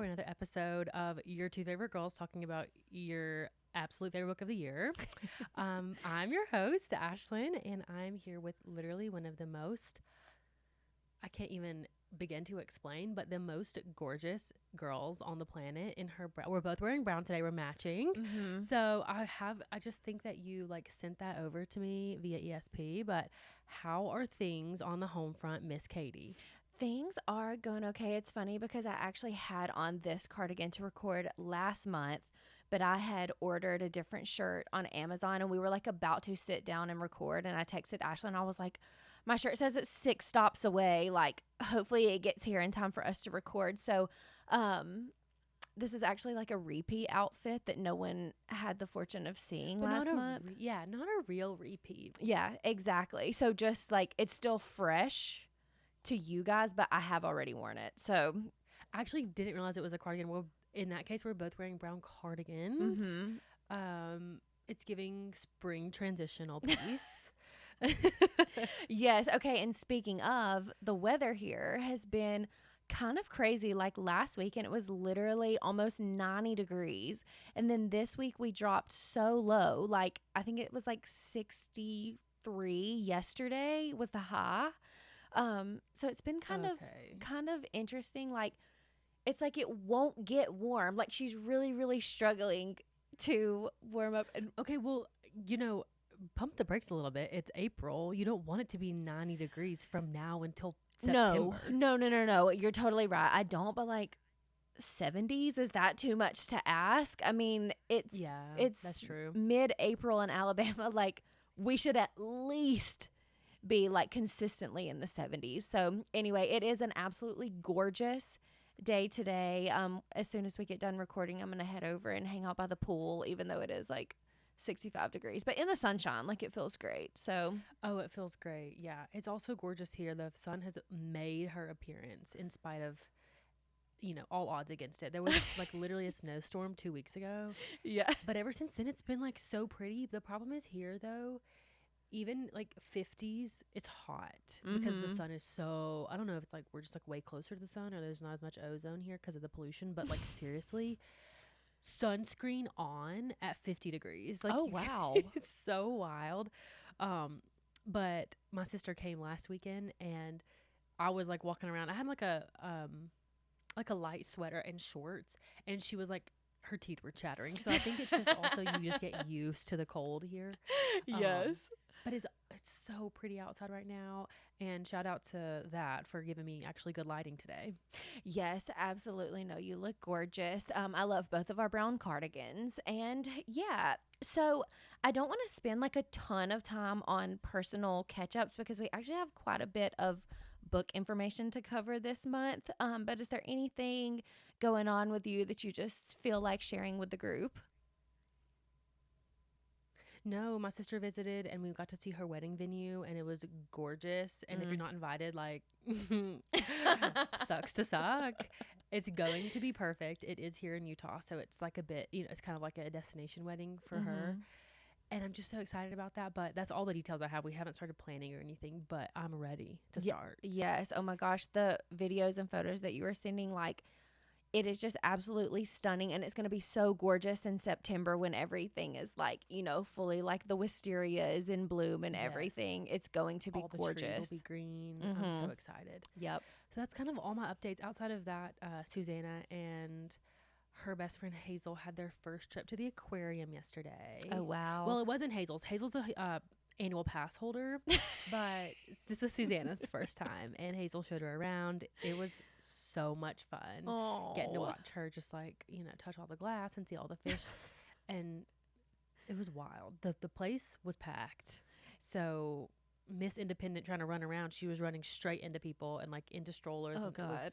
for another episode of Your Two Favorite Girls talking about your absolute favorite book of the year. I'm your host, Ashlyn, and I'm here with literally one of the most, I can't even begin to explain, but the most gorgeous girls on the planet in her brown. We're both wearing brown today. We're matching. Mm-hmm. So I just think that you like sent that over to me via ESP, but how are things on the home front, Miss Katie? Things are going okay. It's funny because I actually had on this cardigan to record last month, but I had ordered a different shirt on Amazon and we were like about to sit down and record. And I texted Ashley and I was like, my shirt says it's 6 stops away. Like, hopefully it gets here in time for us to record. So, this is actually like a repeat outfit that no one had the fortune of seeing last month. Not a real repeat. Yeah, exactly. So just like it's still fresh to you guys, but I have already worn it. So I actually didn't realize it was a cardigan. Well, in that case, we're both wearing brown cardigans. mm-hmm. It's giving spring transitional piece. Yes. Okay. And speaking of, the weather here has been kind of crazy. Like last week, and it was literally almost 90 degrees. And then this week we dropped so low. Like I think it was like 63 yesterday was the high. So it's been kind of interesting. Like it's like it won't get warm. Like she's really, really struggling to warm up. And okay, well, pump the brakes a little bit. It's April. You don't want it to be 90 degrees from now until September. No. You're totally right. I don't, but like 70s, is that too much to ask? I mean, it's that's true. Mid-April in Alabama. Like we should at least be like consistently in the 70s. So anyway, it is an absolutely gorgeous day today. As soon as we get done recording, I'm going to head over and hang out by the pool, even though it is like 65 degrees, but in the sunshine, like it feels great. So it feels great. Yeah, it's also gorgeous here. The sun has made her appearance in spite of all odds against it. There was like literally a snowstorm 2 weeks ago. Yeah, but ever since then it's been like so pretty. The problem is here though, even like 50s, it's hot because the sun is so, I don't know if it's like we're just like way closer to the sun or there's not as much ozone here because of the pollution, but like seriously, sunscreen on at 50 degrees. Like, oh wow. It's so wild. But my sister came last weekend and I was like walking around. I had like a light sweater and shorts, and she was like, her teeth were chattering. So I think it's just also you just get used to the cold here. Yes. But it's so pretty outside right now, and shout out to that for giving me actually good lighting today. Yes, absolutely. No, you look gorgeous. I love both of our brown cardigans, and yeah. So I don't want to spend like a ton of time on personal catch-ups because we actually have quite a bit of book information to cover this month. But is there anything going on with you that you just feel like sharing with the group? No, my sister visited and we got to see her wedding venue and it was gorgeous. And if you're not invited, like, sucks to suck. It's going to be perfect. It is here in Utah. So it's like a bit, it's kind of like a destination wedding for her. And I'm just so excited about that. But that's all the details I have. We haven't started planning or anything, but I'm ready to start. Yes. Oh my gosh. The videos and photos that you were sending, like, it is just absolutely stunning, and it's going to be so gorgeous in September when everything is like, fully like the wisteria is in bloom and everything. It's going to be gorgeous. The trees will be green. I'm so excited. Yep. So that's kind of all my updates. Outside of that, Susanna and her best friend Hazel had their first trip to the aquarium yesterday. Oh, wow. Well, it wasn't Hazel's. Hazel's the annual pass holder, but this was Susanna's first time, and Hazel showed her around. It was so much fun. Aww. Getting to watch her just like touch all the glass and see all the fish, and it was wild. The place was packed. So Miss Independent trying to run around, she was running straight into people and like into strollers. Oh and God,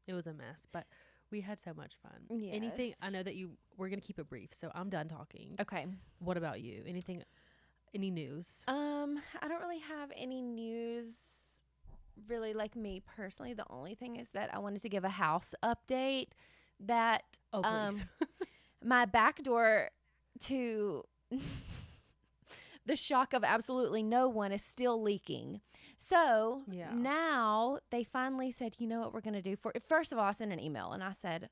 it was a mess, but we had so much fun. Yes. Anything? I know that we're gonna keep it brief, so I'm done talking. Okay. What about you? Anything? Any news? I don't really have any news. Really, like me personally, the only thing is that I wanted to give a house update that please. my back door to the shock of absolutely no one is still leaking. So now they finally said, you know what we're going to do for it. First of all, I sent an email and I said,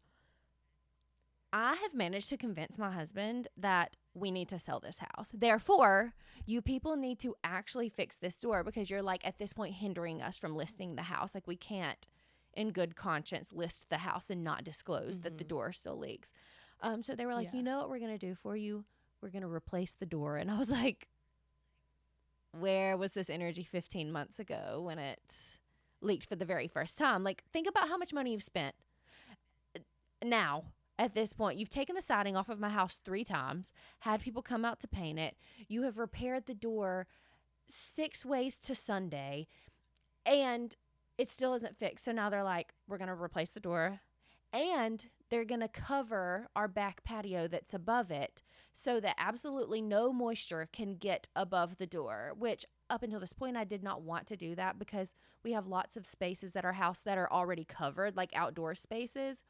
I have managed to convince my husband that we need to sell this house. Therefore, you people need to actually fix this door because you're like at this point hindering us from listing the house. Like we can't in good conscience list the house and not disclose that the door still leaks. So they were like, you know what we're going to do for you? We're going to replace the door. And I was like, where was this energy 15 months ago when it leaked for the very first time? Like, think about how much money you've spent now. At this point, you've taken the siding off of my house 3 times, had people come out to paint it. You have repaired the door 6 ways to Sunday, and it still isn't fixed. So now they're like, we're going to replace the door, and they're going to cover our back patio that's above it so that absolutely no moisture can get above the door, which up until this point, I did not want to do that because we have lots of spaces at our house that are already covered, like outdoor spaces.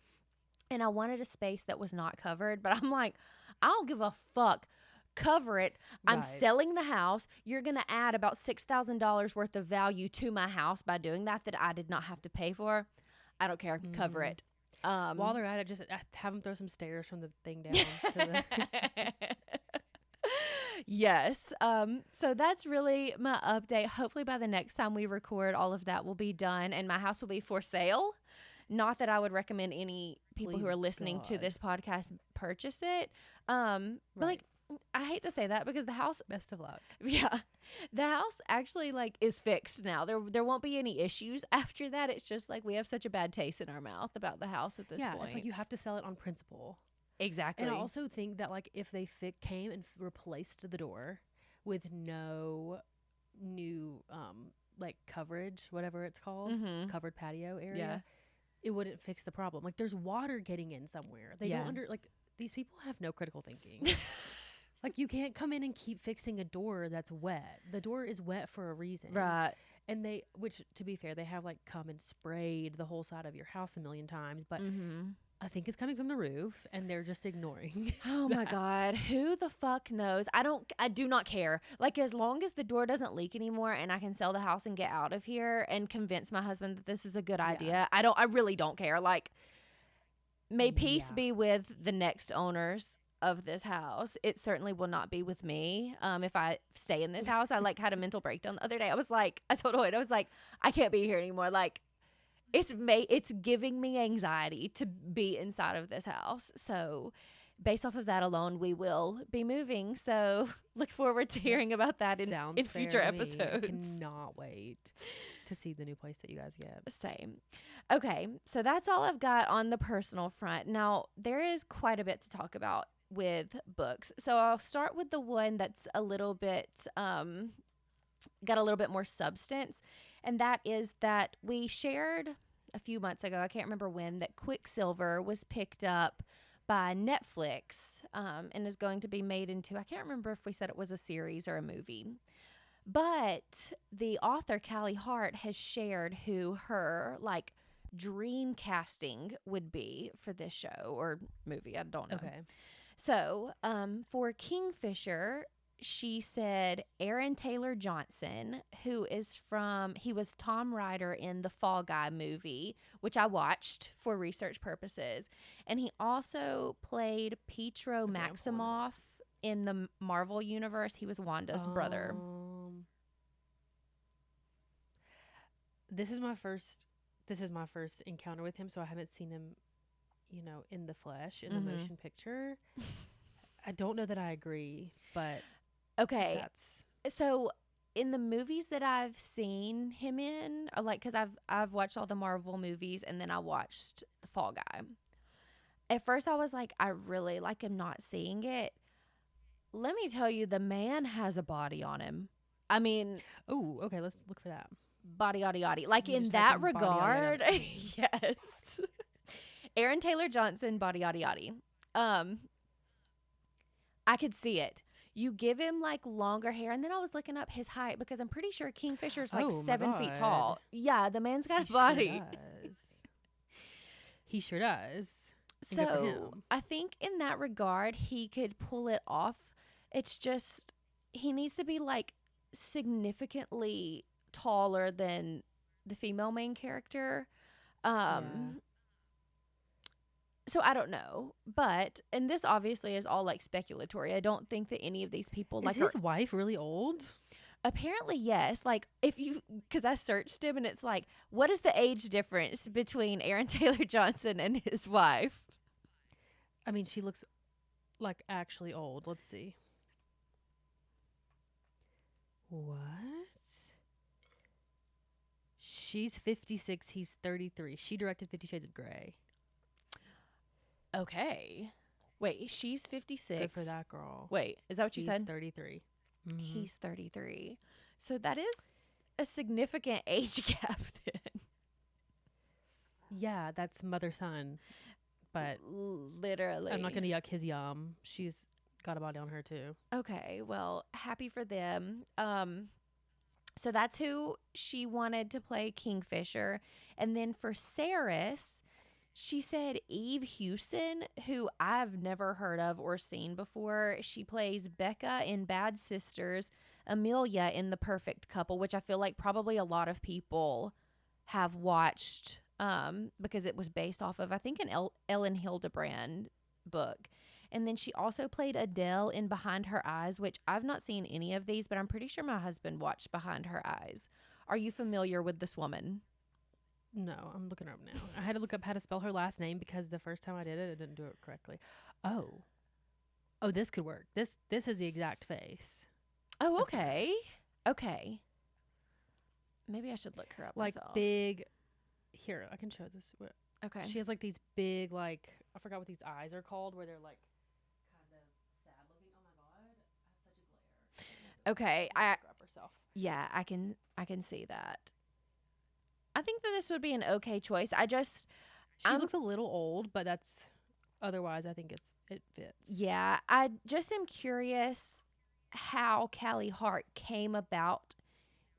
And I wanted a space that was not covered, but I'm like, I don't give a fuck. Cover it. I'm selling the house. You're going to add about $6,000 worth of value to my house by doing that I did not have to pay for. I don't care. Cover it. While they're at it, just have them throw some stairs from the thing down. To the Yes. So that's really my update. Hopefully by the next time we record, all of that will be done and my house will be for sale. Not that I would recommend any people who are listening to this podcast purchase it. But like, I hate to say that because the house, best of luck. Yeah. The house actually like is fixed now. There won't be any issues after that. It's just like we have such a bad taste in our mouth about the house at this point. Yeah, it's like you have to sell it on principle. Exactly. And I also think that like if they came and replaced the door with no new like coverage, whatever it's called, covered patio area, it wouldn't fix the problem. Like there's water getting in somewhere. They don't these people have no critical thinking. Like you can't come in and keep fixing a door that's wet. The door is wet for a reason. Right. And which to be fair, they have like come and sprayed the whole side of your house a million times, but I think it's coming from the roof and they're just ignoring. Oh my God. Who the fuck knows? I do not care. Like as long as the door doesn't leak anymore and I can sell the house and get out of here and convince my husband that this is a good idea. I really don't care. Like may peace be with the next owners of this house. It certainly will not be with me. If I stay in this house, I like had a mental breakdown the other day. I told Hoyt, I was like, I can't be here anymore. Like it's giving me anxiety to be inside of this house. So based off of that alone, we will be moving. So look forward to hearing about that in future episodes. I cannot wait to see the new place that you guys get. Same. Okay. So that's all I've got on the personal front. Now there is quite a bit to talk about with books. So I'll start with the one that's a little bit, got a little bit more substance. And that is that we shared a few months ago, I can't remember when, that Quicksilver was picked up by Netflix and is going to be made into, I can't remember if we said it was a series or a movie. But the author, Callie Hart, has shared who her, like, dream casting would be for this show or movie. I don't know. Okay. So, for Kingfisher, she said Aaron Taylor Johnson, he was Tom Ryder in the Fall Guy movie, which I watched for research purposes. And he also played Pietro Maximoff in the Marvel universe. He was Wanda's brother. This is my first encounter with him, so I haven't seen him, in the flesh, in the motion picture. I don't know that I agree, but okay. So in the movies that I've seen him in, or like, because I've watched all the Marvel movies and then I watched The Fall Guy. At first I was like, I really like him not seeing it. Let me tell you, the man has a body on him. I mean, oh, okay, let's look for that. Body, yaddy, yaddy. Like in that regard, yes. Aaron Taylor Johnson, body, yaddy, yaddy. I could see it. You give him like longer hair, and then I was looking up his height because I'm pretty sure Kingfisher's like 7 feet tall. Yeah, the man's got a body. He sure does. So I think in that regard, he could pull it off. It's just he needs to be like significantly taller than the female main character. So I don't know, but and this obviously is all like speculatory. I don't think that any of these people Is like his are wife really old? apparently yes. Like if you because I searched him and it's like, what is the age difference between Aaron Taylor Johnson and his wife? I mean, she looks like actually old. Let's see. What? She's 56. He's 33. She directed 50 Shades of Grey. Okay. Wait, she's 56. Good for that girl. Wait, is that what you He's said? 33. Mhm. He's 33. So that is a significant age gap then. Yeah, that's mother son. But Literally. I'm not going to yuck his yum. She's got a body on her too. Okay, well, happy for them. So that's who she wanted to play Kingfisher. And then for Saris, she said Eve Hewson, who I've never heard of or seen before. She plays Becca in Bad Sisters, Amelia in The Perfect Couple, which I feel like probably a lot of people have watched because it was based off of, I think, an Ellen Hildebrand book. And then she also played Adele in Behind Her Eyes, which I've not seen any of these, but I'm pretty sure my husband watched Behind Her Eyes. Are you familiar with this woman? No, I'm looking her up now. I had to look up how to spell her last name because the first time I did it, I didn't do it correctly. Oh, this could work. This is the exact face. Oh, okay. Okay. Maybe I should look her up Like myself. big. Here, I can show this. Okay. She has like these big, like, I forgot what these eyes are called, where they're like kind of sad looking. Oh my god, I have such a glare. Okay. Herself. Yeah, I can see that. I think that this would be an okay choice. She looks a little old, but that's otherwise I think it fits. Yeah, I just am curious how Callie Hart came about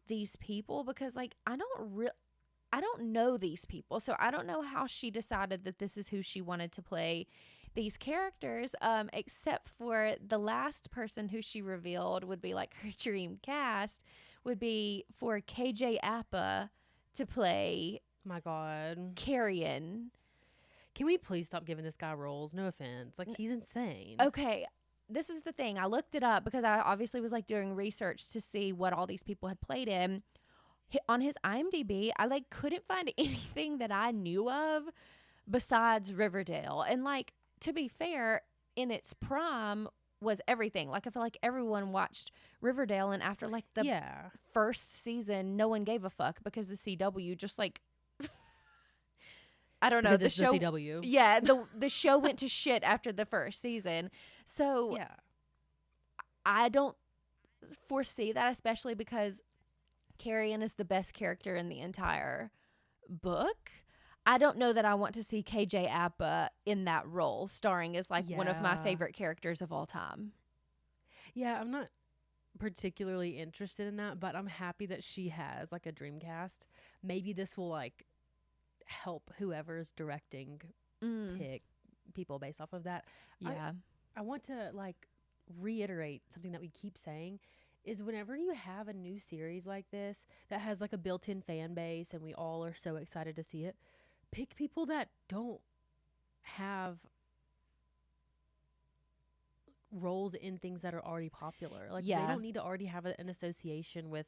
these people because like I don't know these people, so I don't know how she decided that this is who she wanted to play these characters, except for the last person who she revealed would be like her dream cast would be for KJ Appa to play My god. Carrion. Can we please stop giving this guy roles? No offense. Like, he's insane. Okay, this is the thing. I looked it up because I obviously was like doing research to see what all these people had played in. On his IMDb, I like couldn't find anything that I knew of besides Riverdale. And like to be fair, in its prime was everything. Like I feel like everyone watched Riverdale, and after like the first season, no one gave a fuck because the CW just like I don't know, the show. The CW. Yeah, the show went to shit after the first season. So yeah, I don't foresee that, especially because Carrion is the best character in the entire book. I don't know that I want to see KJ Appa in that role, starring as like one of my favorite characters of all time. Yeah, I'm not particularly interested in that, but I'm happy that she has like a dream cast. Maybe this will like help whoever's directing pick people based off of that. Yeah. I want to like reiterate something that we keep saying is whenever you have a new series like this that has like a built-in fan base and we all are so excited to see it, pick people that don't have roles in things that are already popular. Like they don't need to already have an association with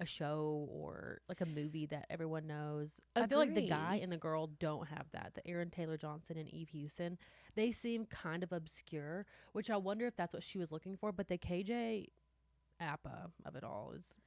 a show or like a movie that everyone knows. Agreed. I feel like the guy and the girl don't have that. The Aaron Taylor Johnson and Eve Hewson, they seem kind of obscure, which I wonder if that's what she was looking for. But the KJ Appa of it all is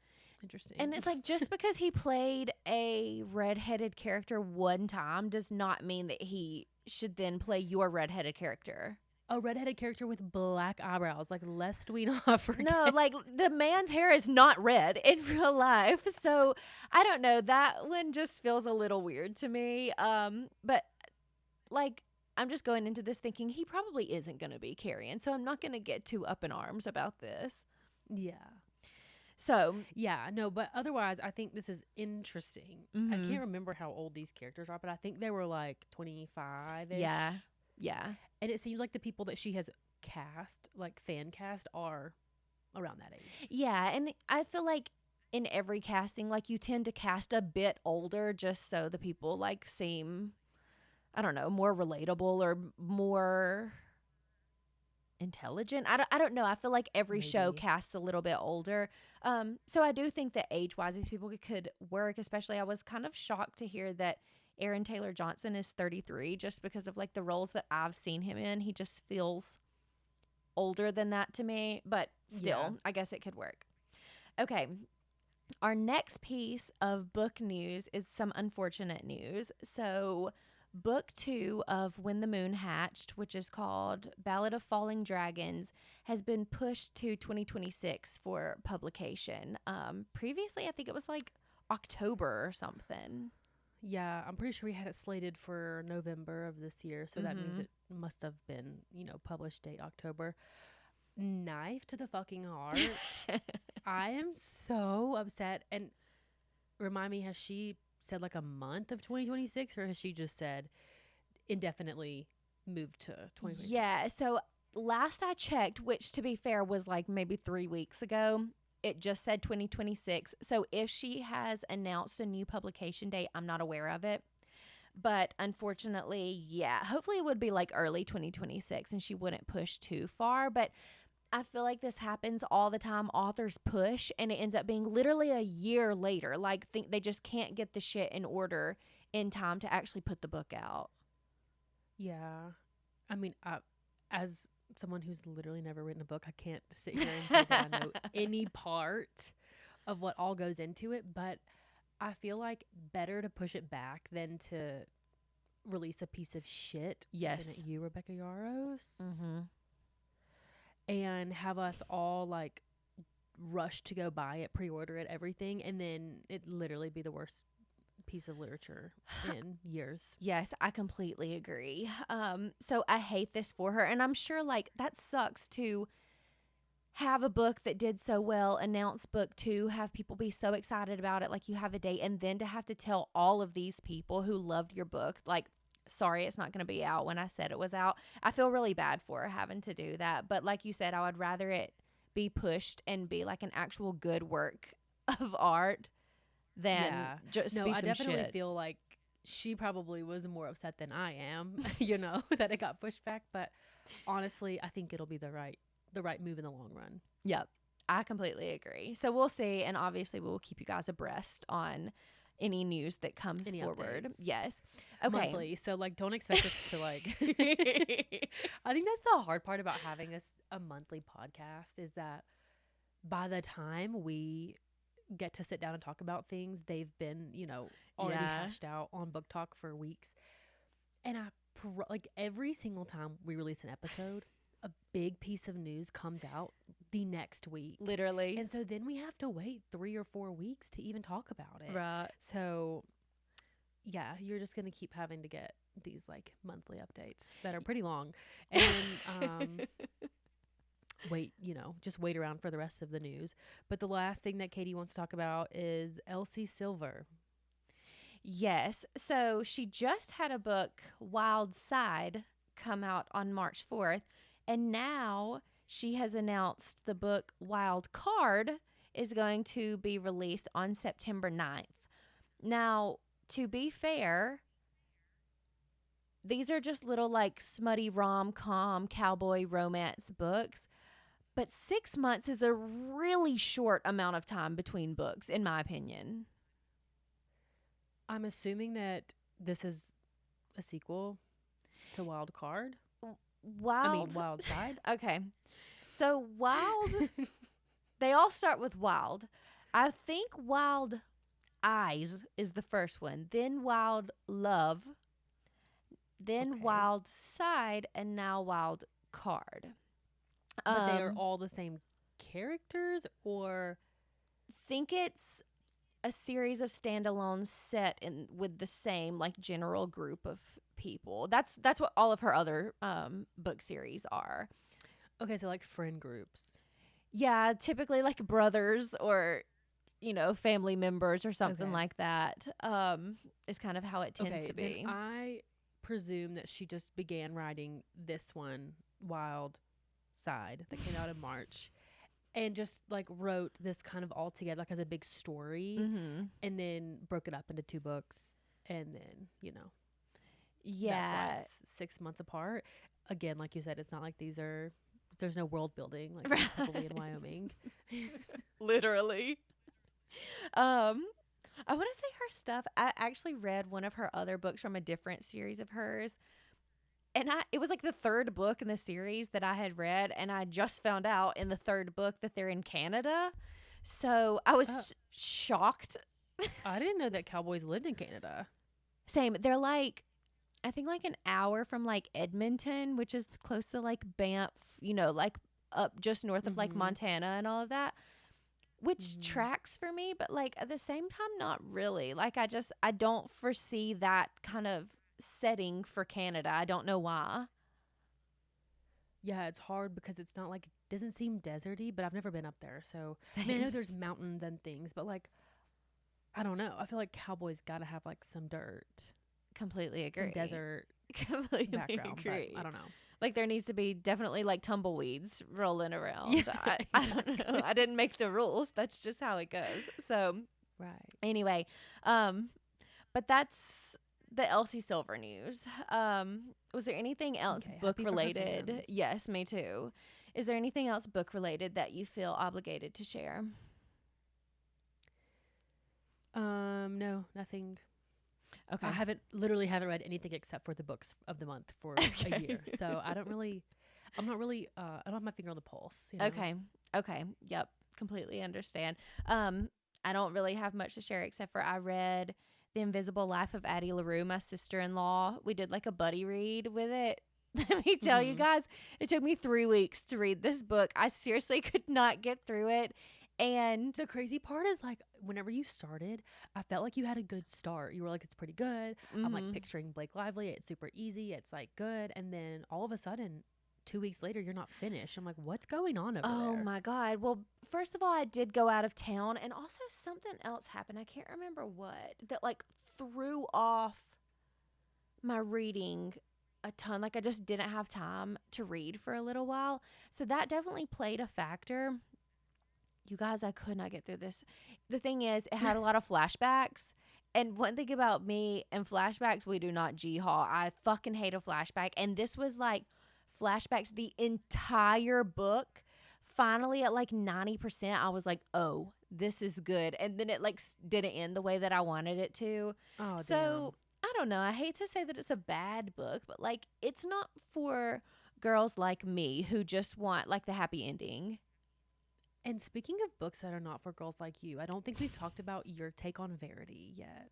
interesting. And it's like just because he played a redheaded character one time does not mean that he should then play your redheaded character. A redheaded character with black eyebrows, like lest we not forget. No, like the man's hair is not red in real life. So I don't know. That one just feels a little weird to me. But like I'm just going into this thinking he probably isn't going to be Carrion. So I'm not going to get too up in arms about this. Yeah. So yeah, no, but otherwise I think this is interesting. Mm-hmm. I can't remember how old these characters are, but I think they were like 25-ish. Yeah. Yeah. And it seems like the people that she has cast, like fan cast, are around that age. Yeah, and I feel like in every casting, like you tend to cast a bit older just so the people like seem I don't know, more relatable or more intelligent. I don't know. I feel like every show Maybe. casts a little bit older. So I do think that age-wise these people could work, especially I was kind of shocked to hear that Aaron Taylor Johnson is 33 just because of like the roles that I've seen him in. He just feels older than that to me, but still, I guess it could work. Okay. Our next piece of book news is some unfortunate news. So, book 2 of When the Moon Hatched, which is called Ballad of Falling Dragons, has been pushed to 2026 for publication. Previously, I think it was like October or something. Yeah, I'm pretty sure we had it slated for November of this year, so that means it must have been, published date October. Knife to the fucking heart. I am so upset. And remind me, has she said like a month of 2026, or has she just said indefinitely moved to 2026? Yeah, so last I checked, which to be fair was like maybe 3 weeks ago, it just said 2026. So if she has announced a new publication date, I'm not aware of it. But unfortunately, yeah, hopefully it would be like early 2026 and she wouldn't push too far. But I feel like this happens all the time. Authors push and it ends up being literally a year later. Like, think they just can't get the shit in order in time to actually put the book out. Yeah. I mean, as someone who's literally never written a book, I can't sit here and say that I know any part of what all goes into it, but I feel like better to push it back than to release a piece of shit. Yes. Looking at you, Rebecca Yaros. Mm-hmm. And have us all like rush to go buy it, pre-order it, everything, and then it literally be the worst piece of literature in years. Yes, I completely agree. So I hate this for her, and I'm sure like that sucks to have a book that did so well, announce book 2, have people be so excited about it, like you have a date, and then to have to tell all of these people who loved your book, like, sorry, it's not going to be out when I said it was out. I feel really bad for her having to do that. But like you said, I would rather it be pushed and be like an actual good work of art than just be some I definitely shit. feel like she probably was more upset than I am, that it got pushed back. But honestly, I think it'll be the right move in the long run. Yep. I completely agree. So we'll see. And obviously we'll keep you guys abreast on any news that comes forward. Updates. Yes. Okay. Monthly. So like, don't expect us to like, I think that's the hard part about having a monthly podcast is that by the time we get to sit down and talk about things, they've been, already hashed out on Book Talk for weeks. And like every single time we release an episode, a big piece of news comes out the next week. Literally. And so then we have to wait 3 or 4 weeks to even talk about it. Right. So yeah, you're just going to keep having to get these like monthly updates that are pretty long. And then just wait around for the rest of the news. But the last thing that Katie wants to talk about is Elsie Silver. Yes. So she just had a book, Wild Side, come out on March 4th. And now she has announced the book Wild Card is going to be released on September 9th. Now, to be fair, these are just little like smutty rom-com cowboy romance books. But 6 months is a really short amount of time between books, in my opinion. I'm assuming that this is a sequel to Wild Card. Wild Side. Okay. So Wild, they all start with Wild. I think Wild Eyes is the first one. Then Wild Love. Then Wild Side. And now Wild Card. But they are all the same characters, or? Think it's a series of standalones set in with the same like general group of people. That's what all of her other book series are. Okay, so like friend groups. Yeah, typically like brothers or family members or something like that. Is kind of how it tends to be. Then I presume that she just began writing this one, Wild Side, that came out in March, and just like wrote this kind of all together like as a big story, and then broke it up into 2 books, and then That's why Yeah. it's 6 months apart. Again, like you said, it's not like there's no world building like Right. probably in Wyoming. Literally. Um, I want to say her stuff. I actually read one of her other books from a different series of hers. And it was like the third book in the series that I had read. And I just found out in the third book that they're in Canada. So I was Uh, shocked. I didn't know that cowboys lived in Canada. Same. They're like, I think like an hour from like Edmonton, which is close to like Banff, like up just north of like Mm-hmm. Montana and all of that, which Mm-hmm. tracks for me, but like at the same time, not really. Like I don't foresee that kind of setting for Canada. I don't know why. Yeah, it's hard because it's not like, it doesn't seem deserty, but I've never been up there. So, I mean, I know Same. there's mountains and things, but like, I don't know. I feel like cowboys got to have like some dirt, Completely agree. some desert Completely background, agree. but I don't know. Like there needs to be definitely like tumbleweeds rolling around. Yeah, I don't know. exactly. I didn't make the rules. That's just how it goes. So Right. anyway, but that's the Elsie Silver news. Was there anything else Okay. book Happy for her related? fans. Yes, me too. Is there anything else book related that you feel obligated to share? No, nothing. Okay. I literally haven't read anything except for the books of the month for a year. So I'm not really, I don't have my finger on the pulse. Okay. Okay. Yep. Completely understand. I don't really have much to share except for I read The Invisible Life of Addie LaRue, my sister-in-law. We did like a buddy read with it. Let me tell you Mhm. guys, it took me 3 weeks to read this book. I seriously could not get through it. And The crazy part is like whenever you started, I felt like you had a good start. You were like, it's pretty good. I'm like mhm. picturing Blake Lively. It's super easy. It's like good. And then all of a sudden, 2 weeks later, you're not finished. I'm like, what's going on over Oh there? my God. Well, first of all, I did go out of town and also something else happened. I can't remember what that like threw off my reading a ton. Like I just didn't have time to read for a little while. So that definitely played a factor. You guys, I could not get through this. The thing is, it had a lot of flashbacks. And one thing about me and flashbacks, we do not G-haul. I fucking hate a flashback. And this was like flashbacks the entire book. Finally, at like 90%, I was like, oh, this is good. And then it like didn't end the way that I wanted it to. Oh, So I don't know. I hate to say that it's a bad book, but like it's not for girls like me who just want like the happy ending. and speaking of books that are not for girls like you, I don't think we've talked about your take on Verity yet.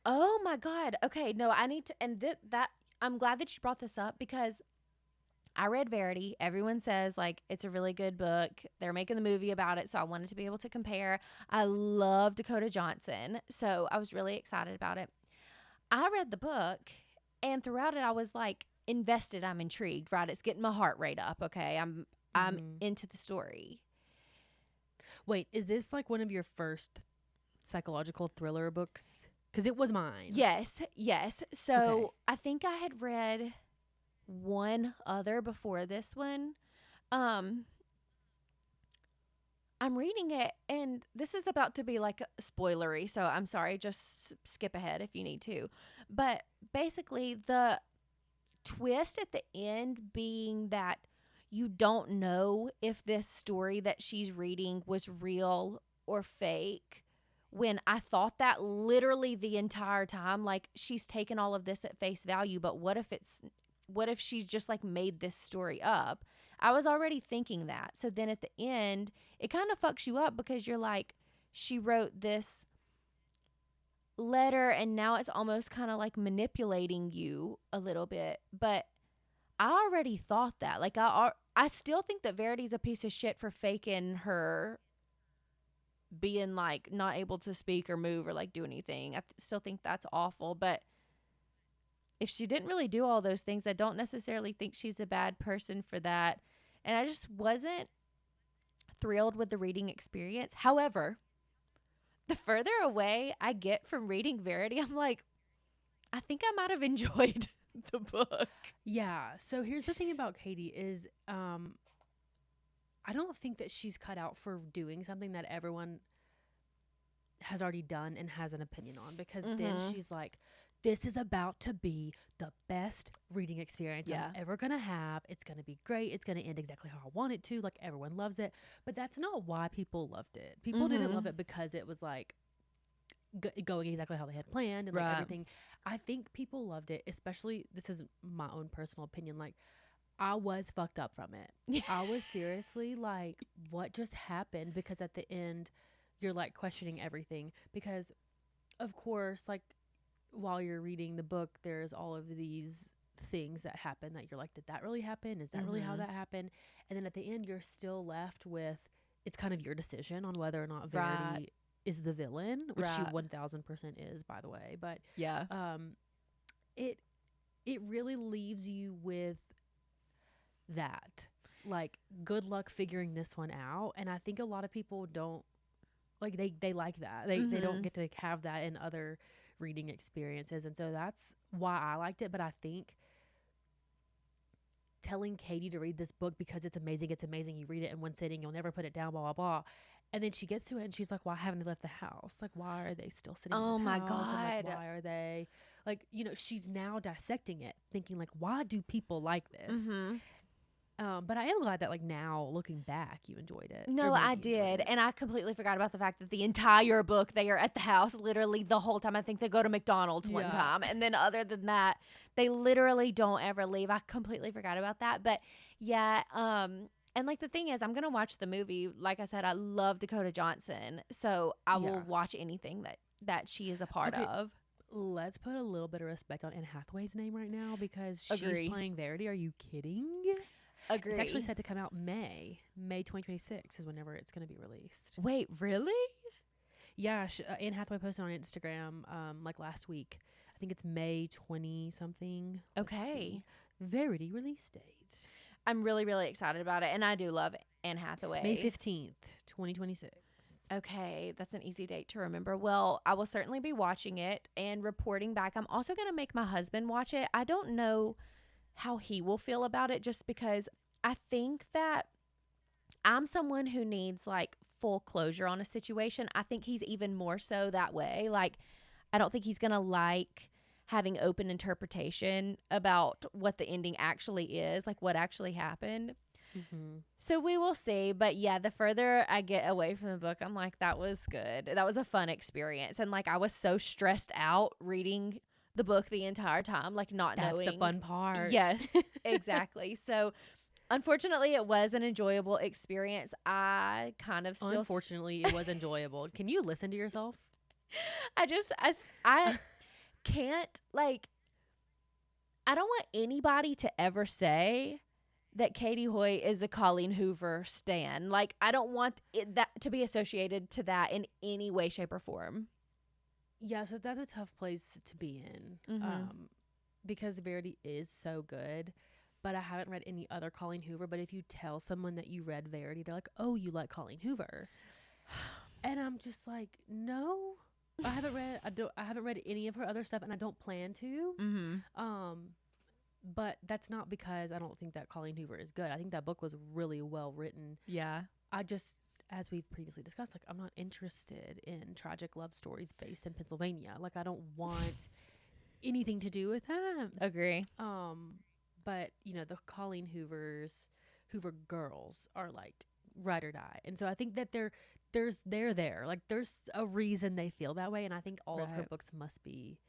Oh my God. Okay. No, I need to, and that I'm glad that you brought this up because I read Verity. Everyone says like it's a really good book. They're making the movie about it, so I wanted to be able to compare. I love Dakota Johnson, so I was really excited about it. I read the book, and throughout it, I was like invested. I'm intrigued. Right? It's getting my heart rate up. Okay, I'm Hmm. into the story. Wait, is this like one of your first psychological thriller books? Because it was mine. Yes, yes. So Okay. I think I had read one other before this one. Um, I'm reading it, and this is about to be like spoilery, so I'm sorry. Just skip ahead if you need to. But basically, the twist at the end being that you don't know if this story that she's reading was real or fake. When I thought that literally the entire time, like she's taken all of this at face value, but what if she's just like made this story up? I was already thinking that. So then at the end, it kind of fucks you up because you're like, she wrote this letter and now it's almost kind of like manipulating you a little bit. But I already thought that. Like I still think that Verity's a piece of shit for faking her being like not able to speak or move or like do anything. Still think that's awful, but if she didn't really do all those things, I don't necessarily think she's a bad person for that. And I just wasn't thrilled with the reading experience. However, the further away I get from reading Verity, I'm like, I think I might have enjoyed the book. Yeah. So here's the thing about Katie is I don't think that she's cut out for doing something that everyone has already done and has an opinion on, because then Mhm. she's like this is about to be the best reading experience Yeah. I'm ever going to have. It's going to be great. It's going to end exactly how I want it to. Like, everyone loves it. But that's not why people loved it. People didn't love it because it was like going exactly how they had planned and like Right. everything. I think people loved it, especially, this is my own personal opinion, like, I was fucked up from it. I was seriously like, what just happened? Because at the end, you're like questioning everything. Because, of course, like, while you're reading the book, there's all of these things that happen that you're like, did that really happen? Is that really how that happened? And then at the end, you're still left with, it's kind of your decision on whether or not Verity is the villain, which she 1000% is, by the way. But Yeah. it really leaves you with that, like, good luck figuring this one out. And I think a lot of people don't like, they like that. They don't get to have that in other reading experiences. And so that's why I liked it. But I think telling Katie to read this book because it's amazing, you read it in one sitting, you'll never put it down, blah, blah, blah. And then she gets to it and she's like, why haven't they left the house? Like, why are they still sitting in this my house? God. And like, why are they, like, you know, she's now dissecting it, thinking like, why do people like this? But I am glad that, like, now looking back, you enjoyed it. No, I did. And I completely forgot about the fact that the entire book, they are at the house literally the whole time. I think they go to McDonald's one time. And then other than that, they literally don't ever leave. I completely forgot about that. But yeah, and like the thing is, I'm going to watch the movie. Like I said, I love Dakota Johnson. So I will watch anything that she is a part of. Let's put a little bit of respect on Anne Hathaway's name right now because Agree. she's playing Verity. Are you kidding? Agree. It's actually set to come out May 2026 is whenever it's going to be released. Wait, really? Yeah, Anne Hathaway posted on Instagram like last week. I think it's May 20 something. Okay. Verity release date. I'm really, really excited about it. And I do love Anne Hathaway. May 15th, 2026. Okay, that's an easy date to remember. Well, I will certainly be watching it and reporting back. I'm also going to make my husband watch it. I don't know how he will feel about it just because I think that I'm someone who needs like full closure on a situation. I think he's even more so that way. Like, I don't think he's going to like having open interpretation about what the ending actually is, like what actually happened. So we will see. But yeah, the further I get away from the book, I'm like, that was good. That was a fun experience. And like, I was so stressed out reading the book the entire time, like not knowing. That's the fun part. Yes, exactly. So unfortunately, it was an enjoyable experience. I kind of still. Unfortunately, it was enjoyable. Can you listen to yourself? I can't, like, I don't want anybody to ever say that Katie Hoy is a Colleen Hoover stan. Like, I don't want that to be associated to that in any way, shape, or form. Yeah, so that's a tough place to be in because Verity is so good, but I haven't read any other Colleen Hoover. But if you tell someone that you read Verity, they're like, oh, you like Colleen Hoover. And I'm just like, no, I haven't read any of her other stuff, and I don't plan to. But that's not because I don't think that Colleen Hoover is good. I think that book was really well written. Yeah. I just, as we've previously discussed, like, I'm not interested in tragic love stories based in Pennsylvania. Like, I don't want anything to do with that. Agree. But you know, the Colleen Hoover girls are like ride or die, and so I think that they're there. Like, there's a reason they feel that way, and I think all of her books must be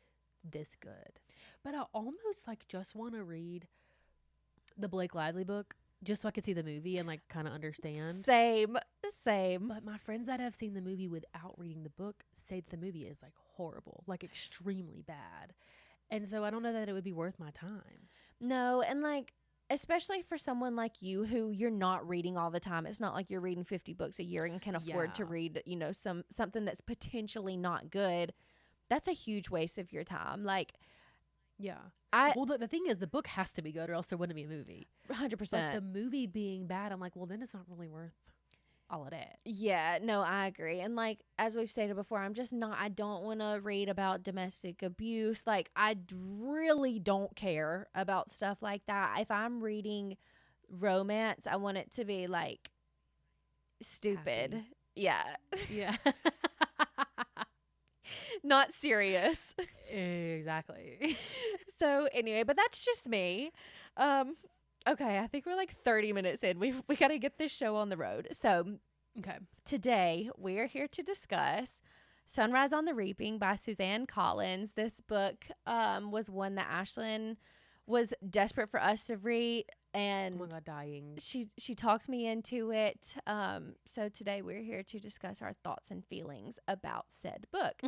this good. But I almost like just want to read the Blake Lively book just so I could see the movie and like kind of understand. Same. But my friends that have seen the movie without reading the book say that the movie is like horrible, like extremely bad. And so I don't know that it would be worth my time. No, and like, especially for someone like you who you're not reading all the time. It's not like you're reading 50 books a year and can afford to read, you know, something that's potentially not good. That's a huge waste of your time. Like, yeah. Well, the thing is, the book has to be good or else there wouldn't be a movie. 100%. But the movie being bad, I'm like, well, then it's not really worth all of that. Yeah, no, I agree. And like, as we've stated before, I don't want to read about domestic abuse. Like, I really don't care about stuff like that. If I'm reading romance, I want it to be like stupid. Happy. Yeah. Yeah. Not serious. Exactly. So anyway, but that's just me. Okay, I think we're like 30 minutes in. We got to get this show on the road. So Okay. today we are here to discuss Sunrise on the Reaping by Suzanne Collins. This book was one that Ashlyn was desperate for us to read, and Oh my God, dying. she talked me into it. So today we're here to discuss our thoughts and feelings about said book.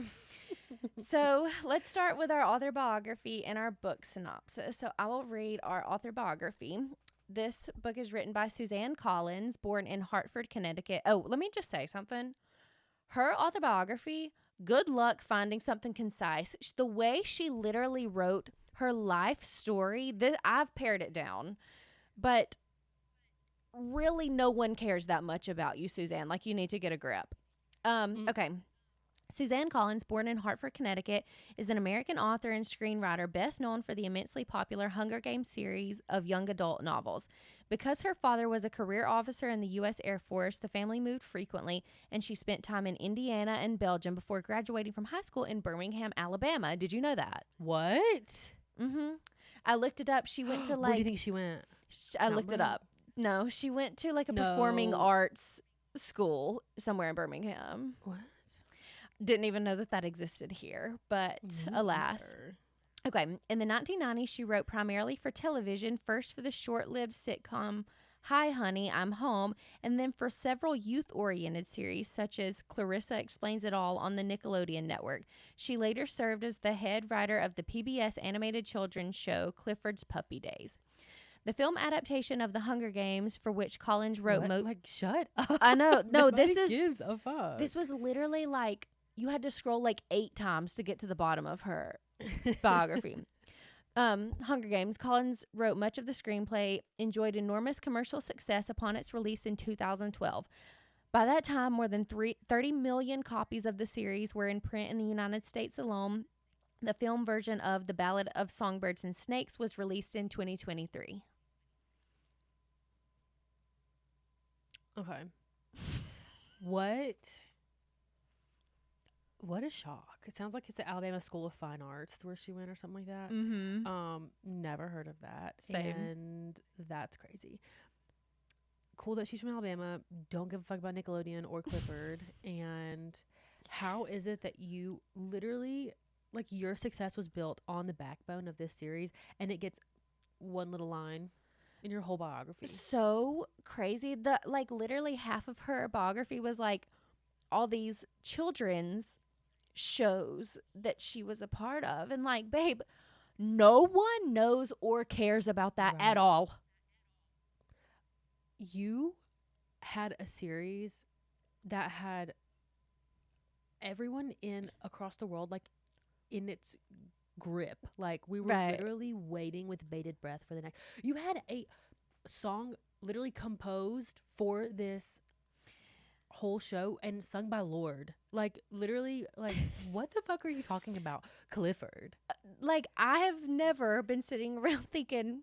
So let's start with our author biography and our book synopsis. So I will read our author biography. This book is written by Suzanne Collins, born in Hartford, Connecticut. Oh, let me just say something. Her autobiography, good luck finding something concise. The way she literally wrote her life story, I've pared it down. But really, no one cares that much about you, Suzanne. Like, you need to get a grip. Okay. Suzanne Collins, born in Hartford, Connecticut, is an American author and screenwriter best known for the immensely popular Hunger Games series of young adult novels. Because her father was a career officer in the U.S. Air Force, the family moved frequently, and she spent time in Indiana and Belgium before graduating from high school in Birmingham, Alabama. Did you know that? What? Mm-hmm. I looked it up. She went to Where do you think she went? I looked it up. No, she went to like a performing arts school somewhere in Birmingham. What? Didn't even know that existed here, but alas. Okay, in the 1990s, she wrote primarily for television, first for the short-lived sitcom Hi Honey, I'm Home, and then for several youth-oriented series such as Clarissa Explains It All on the Nickelodeon network. She later served as the head writer of the PBS animated children's show Clifford's Puppy Days. The film adaptation of The Hunger Games, for which Collins wrote shut up. I know. No, Nobody gives a fuck. This was literally like you had to scroll like 8 times to get to the bottom of her biography. Hunger Games. Collins wrote much of the screenplay, enjoyed enormous commercial success upon its release in 2012. By that time, more than 30 million copies of the series were in print in the United States alone. The film version of The Ballad of Songbirds and Snakes was released in 2023. Okay. What a shock. It sounds like it's the Alabama School of Fine Arts where she went or something like that. Mm-hmm. Never heard of that. Same. And that's crazy. Cool that she's from Alabama. Don't give a fuck about Nickelodeon or Clifford. And how is it that you literally, like, your success was built on the backbone of this series and it gets one little line in your whole biography? So crazy. Literally half of her biography was like all these children's shows that she was a part of. And like, babe, no one knows or cares about that at all. You had a series that had everyone in across the world, like, in its grip. Like, we were literally waiting with bated breath for the next. You had a song literally composed for this whole show and sung by Lorde. Like, literally, like, what the fuck are you talking about? Clifford. Like, I have never been sitting around thinking,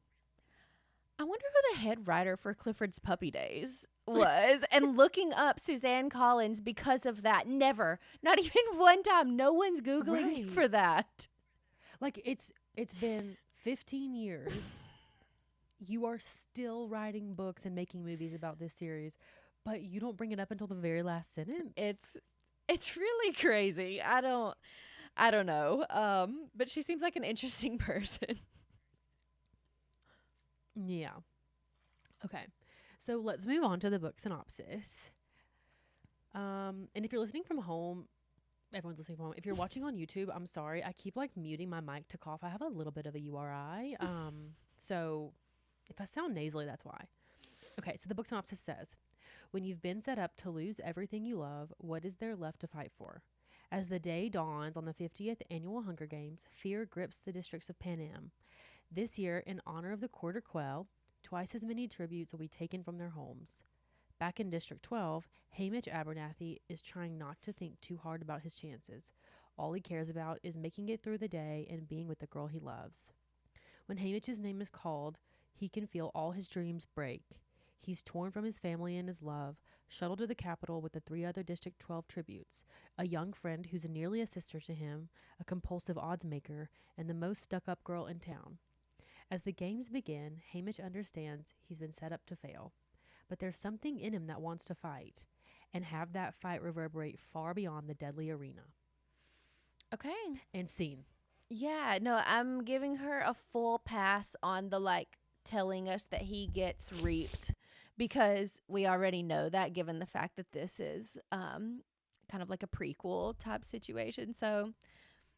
I wonder who the head writer for Clifford's Puppy Days was, and looking up Suzanne Collins because of that. Never. Not even one time. No one's Googling for that. Like, it's been 15 years. You are still writing books and making movies about this series, but you don't bring it up until the very last sentence. It's really crazy. I don't know. But she seems like an interesting person. Yeah. Okay. So let's move on to the book synopsis. And if you're listening from home, everyone's listening from home. If you're watching on YouTube, I'm sorry. I keep like muting my mic to cough. I have a little bit of a URI. So if I sound nasally, that's why. Okay. So the book synopsis says, when you've been set up to lose everything you love, what is there left to fight for? As the day dawns on the 50th annual Hunger Games, fear grips the districts of Pan Am. This year, in honor of the Quarter Quell, twice as many tributes will be taken from their homes. Back in District 12, Hamish Abernathy is trying not to think too hard about his chances. All he cares about is making it through the day and being with the girl he loves. When Hamish's name is called, he can feel all his dreams break. He's torn from his family and his love, shuttled to the capital with the 3 other District 12 tributes, a young friend who's nearly a sister to him, a compulsive odds maker, and the most stuck-up girl in town. As the games begin, Hamish understands he's been set up to fail. But there's something in him that wants to fight, and have that fight reverberate far beyond the deadly arena. Okay. And scene. Yeah, no, I'm giving her a full pass on the like telling us that he gets reaped, because we already know that, given the fact that this is kind of like a prequel type situation. So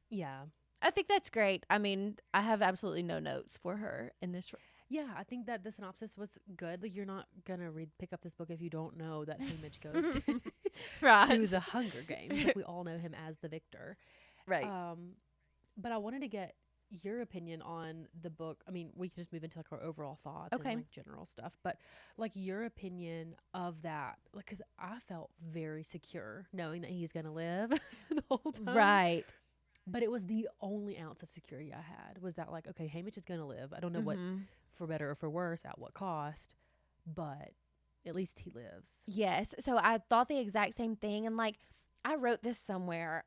Yeah. I think that's great. I mean, I have absolutely no notes for her in this. Yeah, I think that the synopsis was good. Like, you're not gonna pick up this book if you don't know that Hamish goes to, Right. to the Hunger Games. Like, we all know him as the victor. Right. But I wanted to get your opinion on the book. I mean, we can just move into like our overall thoughts Okay. and like general stuff. But like your opinion of that, like, because I felt very secure knowing that he's gonna live the whole time. Right. But it was the only ounce of security I had, was that like, okay, Hamish is gonna live. I don't know what, for better or for worse, at what cost, but at least he lives. Yes. So I thought the exact same thing, and like I wrote this somewhere.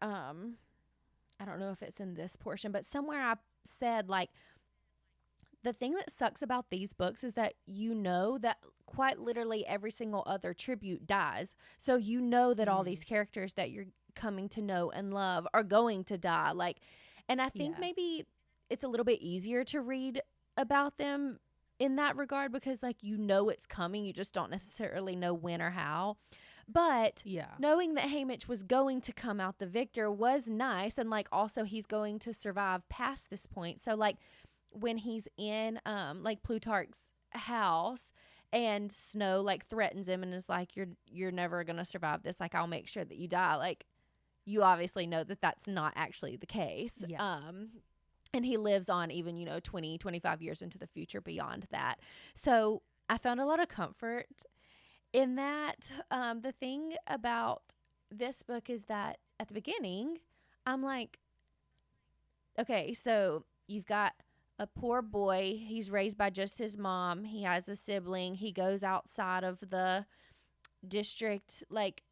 I don't know if it's in this portion, but somewhere I said like the thing that sucks about these books is that you know that quite literally every single other tribute dies. So you know that all these characters that you're coming to know and love are going to die. Like, and I think maybe it's a little bit easier to read about them in that regard, because like you know it's coming, you just don't necessarily know when or how. But knowing that Hamish was going to come out the victor was nice, and like also he's going to survive past this point. So like when he's in like Plutarch's house and Snow like threatens him and is like, you're never gonna survive this, like I'll make sure that you die, like you obviously know that that's not actually the case. And he lives on even, 20, 25 years into the future beyond that. So I found a lot of comfort in that. The thing about this book is that at the beginning, I'm like, okay, so you've got a poor boy. He's raised by just his mom. He has a sibling. He goes outside of the district, like,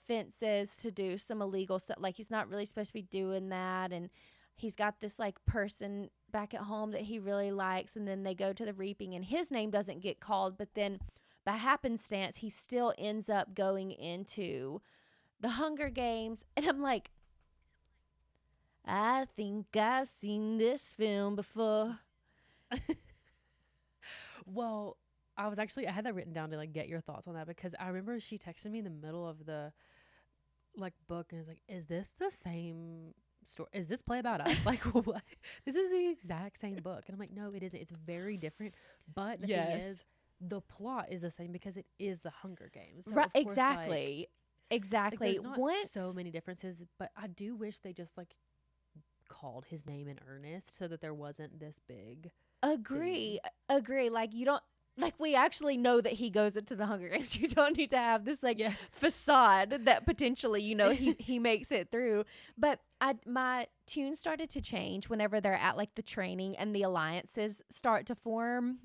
fences to do some illegal stuff. Like, he's not really supposed to be doing that. And he's got this, like, person back at home that he really likes. And then they go to the reaping and his name doesn't get called. But then by happenstance, he still ends up going into the Hunger Games. And I'm like, I think I've seen this film before. Well, I had that written down to like get your thoughts on that, because I remember she texted me in the middle of the like book and was like, is this the same story? Is this Play About Us? Like, what? This is the exact same book. And I'm like, no, it isn't. It's very different. But the thing is, the plot is the same because it is the Hunger Games. So right, of course, exactly. Exactly. Like, there's not so many differences, but I do wish they just like called his name in earnest so that there wasn't this big Agree. Like, you don't, like, we actually know that he goes into the Hunger Games. You don't need to have this like facade that potentially, he makes it through. But my tune started to change whenever they're at like the training and the alliances start to form.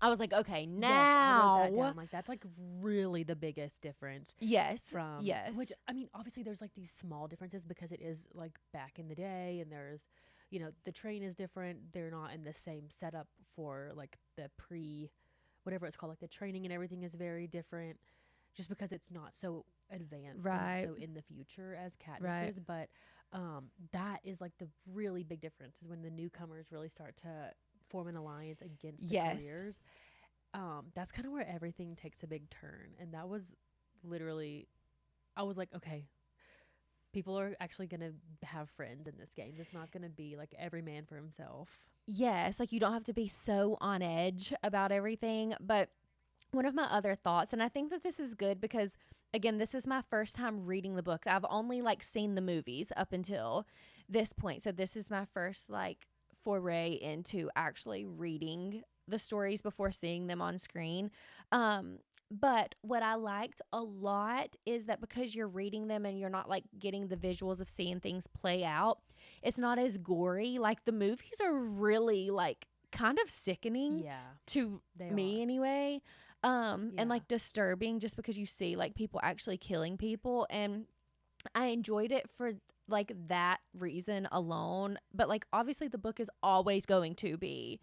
I was like, okay, now. Yes, I wrote that down. Like, that's like really the biggest difference. From which, I mean, obviously there's like these small differences because it is like back in the day, and there's, the train is different. They're not in the same setup for like the whatever it's called, like the training and everything is very different, just because it's not so advanced and so in the future as Katniss is. But that is like the really big difference, is when the newcomers really start to form an alliance against the careers. That's kind of where everything takes a big turn. And that was literally, I was like, okay, people are actually going to have friends in this game. It's not going to be like every man for himself. Yes, like you don't have to be so on edge about everything. But one of my other thoughts, and I think that this is good because, again, this is my first time reading the book. I've only like seen the movies up until this point. So this is my first like foray into actually reading the stories before seeing them on screen. But what I liked a lot is that because you're reading them and you're not like getting the visuals of seeing things play out, it's not as gory. Like the movies are really like kind of sickening to me anyway. and like disturbing just because you see like people actually killing people. And I enjoyed it for like that reason alone. But like obviously the book is always going to be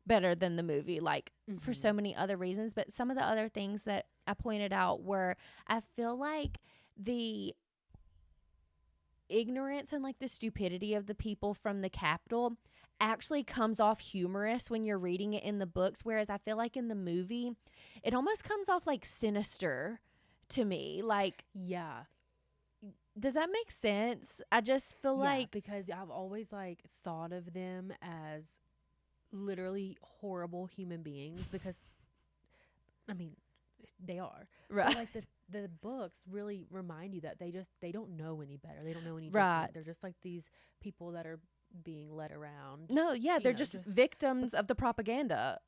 better than the movie, like for so many other reasons. But some of the other things that I pointed out were, I feel like the ignorance and like the stupidity of the people from the Capitol actually comes off humorous when you're reading it in the books, whereas I feel like in the movie it almost comes off like sinister to me. Like, Yeah. does that make sense? I just feel like, because I've always like thought of them as literally horrible human beings, because I mean they are. right, But like the books really remind you that they don't know any better. They don't know any right. different. They're just like these people that are being led around. No, yeah, you they're know, just victims of the propaganda.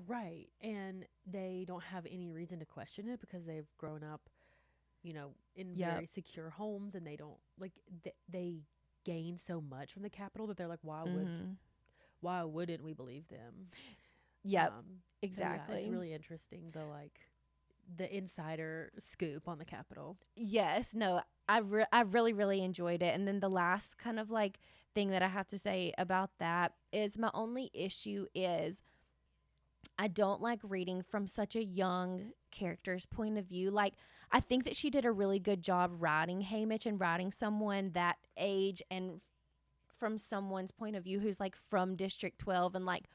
Right. And they don't have any reason to question it because they've grown up, you know, in very secure homes, and they don't like they gain so much from the Capitol that they're like, why wouldn't we believe them? Yep, So exactly. it's really interesting, the insider scoop on the Capitol. Yes, no, I really, really enjoyed it. And then the last kind of like thing that I have to say about that is my only issue is I don't like reading from such a young character's point of view. Like, I think that she did a really good job writing Haymitch and writing someone that age and from someone's point of view who's like from District 12 and like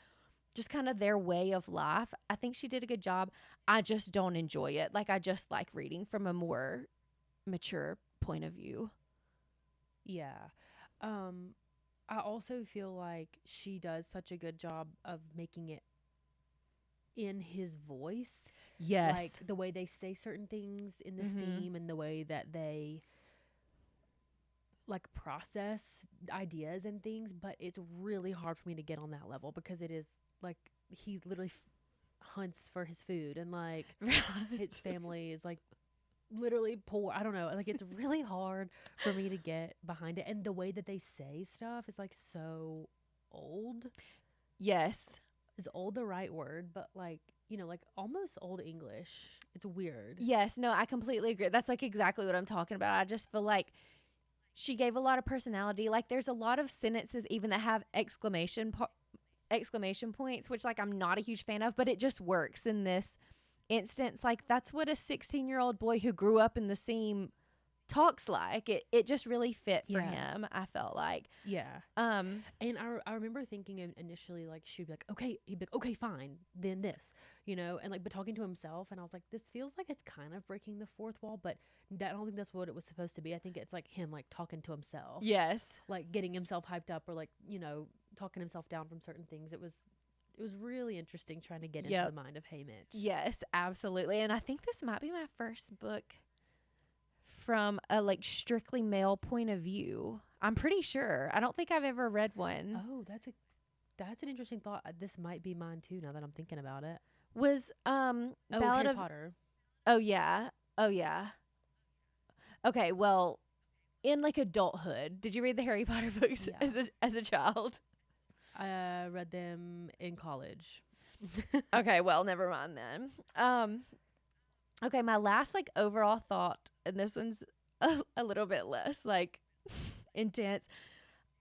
just kind of their way of life. I think she did a good job. I just don't enjoy it. Like, I just like reading from a more mature point of view. Yeah. I also feel like she does such a good job of making it in his voice. Yes. Like the way they say certain things in the scene, and the way that they like process ideas and things, but it's really hard for me to get on that level because it is like he literally hunts for his food, and like his family is like literally poor. I don't know. Like it's really hard for me to get behind it, and the way that they say stuff is like so old. Yes. Is old the right word? But like, you know, like almost old English. It's weird. Yes. No, I completely agree. That's like exactly what I'm talking about. I just feel like she gave a lot of personality. Like there's a lot of sentences even that have exclamation points, which like I'm not a huge fan of, but it just works in this instance. Like that's what a 16-year-old boy who grew up in the same talks like. It just really fit for him, I felt like. Yeah. And I remember thinking initially like she'd be like, okay, he'd be like, okay, fine, then this, you know, and like but talking to himself, and I was like, this feels like it's kind of breaking the fourth wall, but I don't think that's what it was supposed to be. I think it's like him like talking to himself. Yes. Like getting himself hyped up, or like, you know, talking himself down from certain things. It was really interesting trying to get into the mind of Haymitch. Yes, absolutely. And I think this might be my first book from a like strictly male point of view. I'm pretty sure. I don't think I've ever read one. Oh, that's an interesting thought. This might be mine too now that I'm thinking about it. Was Ballad Harry of Potter. Oh yeah. Oh yeah. Okay, well, in like adulthood, did you read the Harry Potter books as a child? I read them in college. Okay, well, never mind then. Okay, my last like overall thought, and this one's a little bit less like intense.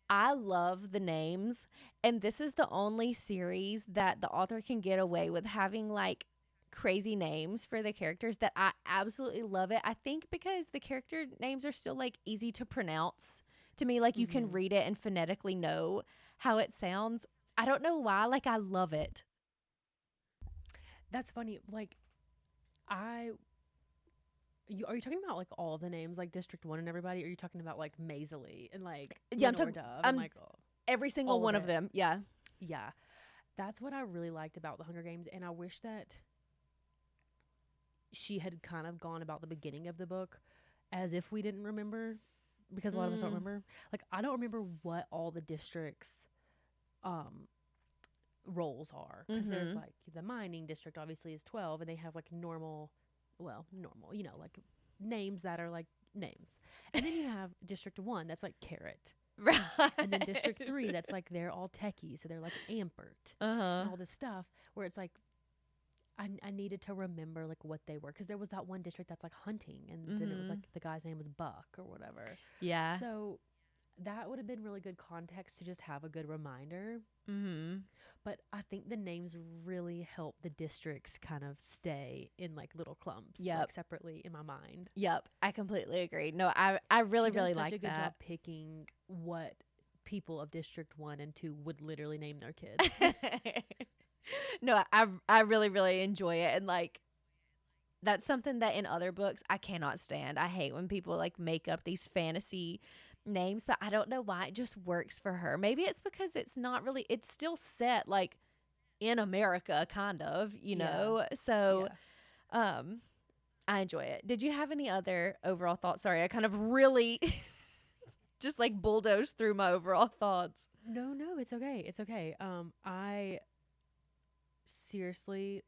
I love the names, and this is the only series that the author can get away with having like crazy names for the characters that I absolutely love it. I think because the character names are still like easy to pronounce to me, like you can read it and phonetically know how it sounds. I don't know why, like I love it. That's funny. Like are you talking about like all of the names, like District 1 and everybody? Or are you talking about like Maisley and like Lenore Dove and like every single one of them? Yeah. Yeah. That's what I really liked about the Hunger Games, and I wish that she had kind of gone about the beginning of the book as if we didn't remember, because a lot of us don't remember. Like I don't remember what all the districts roles are, because there's like the mining district obviously is 12, and they have like normal, you know, like names that are like names, and then you have District 1 that's like Carrot, right, and then District 3 that's like they're all techie, so they're like Ampert and all this stuff, where it's like I needed to remember like what they were, because there was that one district that's like hunting, and then it was like the guy's name was Buck or whatever. Yeah. So that would have been really good context to just have a good reminder. But I think the names really help the districts kind of stay in like little clumps, like separately in my mind. Yep, I completely agree. No, I really She does really such like a good that. job picking what people of District 1 and 2 would literally name their kids. No, I really really enjoy it, and like that's something that in other books I cannot stand. I hate when people like make up these fantasy names, but I don't know why it just works for her. Maybe it's because it's not really, it's still set like in America kind of, you know. So I enjoy it. Did you have any other overall thoughts? Sorry, I kind of really just like bulldozed through my overall thoughts. No, it's okay. It's okay. I seriously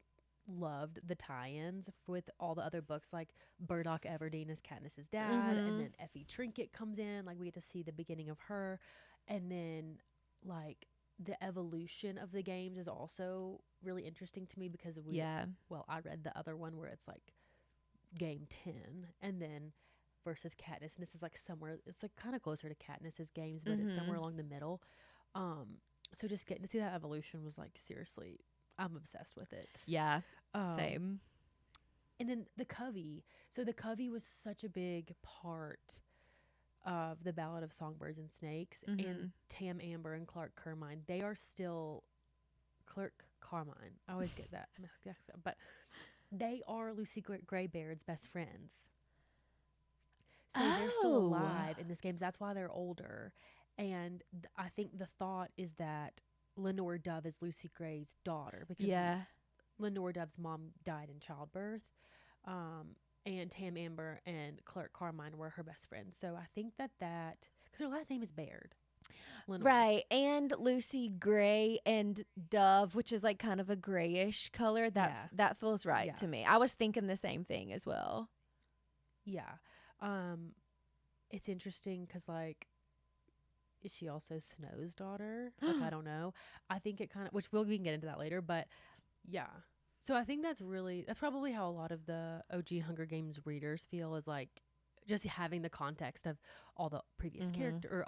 loved the tie-ins with all the other books, like Burdock Everdeen is Katniss's dad, and then Effie Trinket comes in, like we get to see the beginning of her, and then like the evolution of the games is also really interesting to me, because I read the other one where it's like game 10 and then versus Katniss, and this is like somewhere, it's like kind of closer to Katniss's games, but it's somewhere along the middle. So just getting to see that evolution was like, seriously, I'm obsessed with it. Yeah. Same. And then the Covey. So the Covey was such a big part of the Ballad of Songbirds and Snakes. And Tam Amber and Clark Carmine, they are still Clark Carmine. I always get that mixed up, but they are Lucy Greybaird's best friends. So they're still alive in this game. That's why they're older. And I think the thought is that Lenore Dove is Lucy Gray's daughter, because Lenore Dove's mom died in childbirth. And Tam Amber and Clark Carmine were her best friends. So I think that because her last name is Baird. Lenore's. Right. And Lucy Gray and Dove, which is like kind of a grayish color. That feels right to me. I was thinking the same thing as well. Yeah. It's interesting because, like, is she also Snow's daughter? Like, I don't know. I think it kind of, which we can get into that later, but yeah. So I think that's probably how a lot of the OG Hunger Games readers feel, is like just having the context of all the previous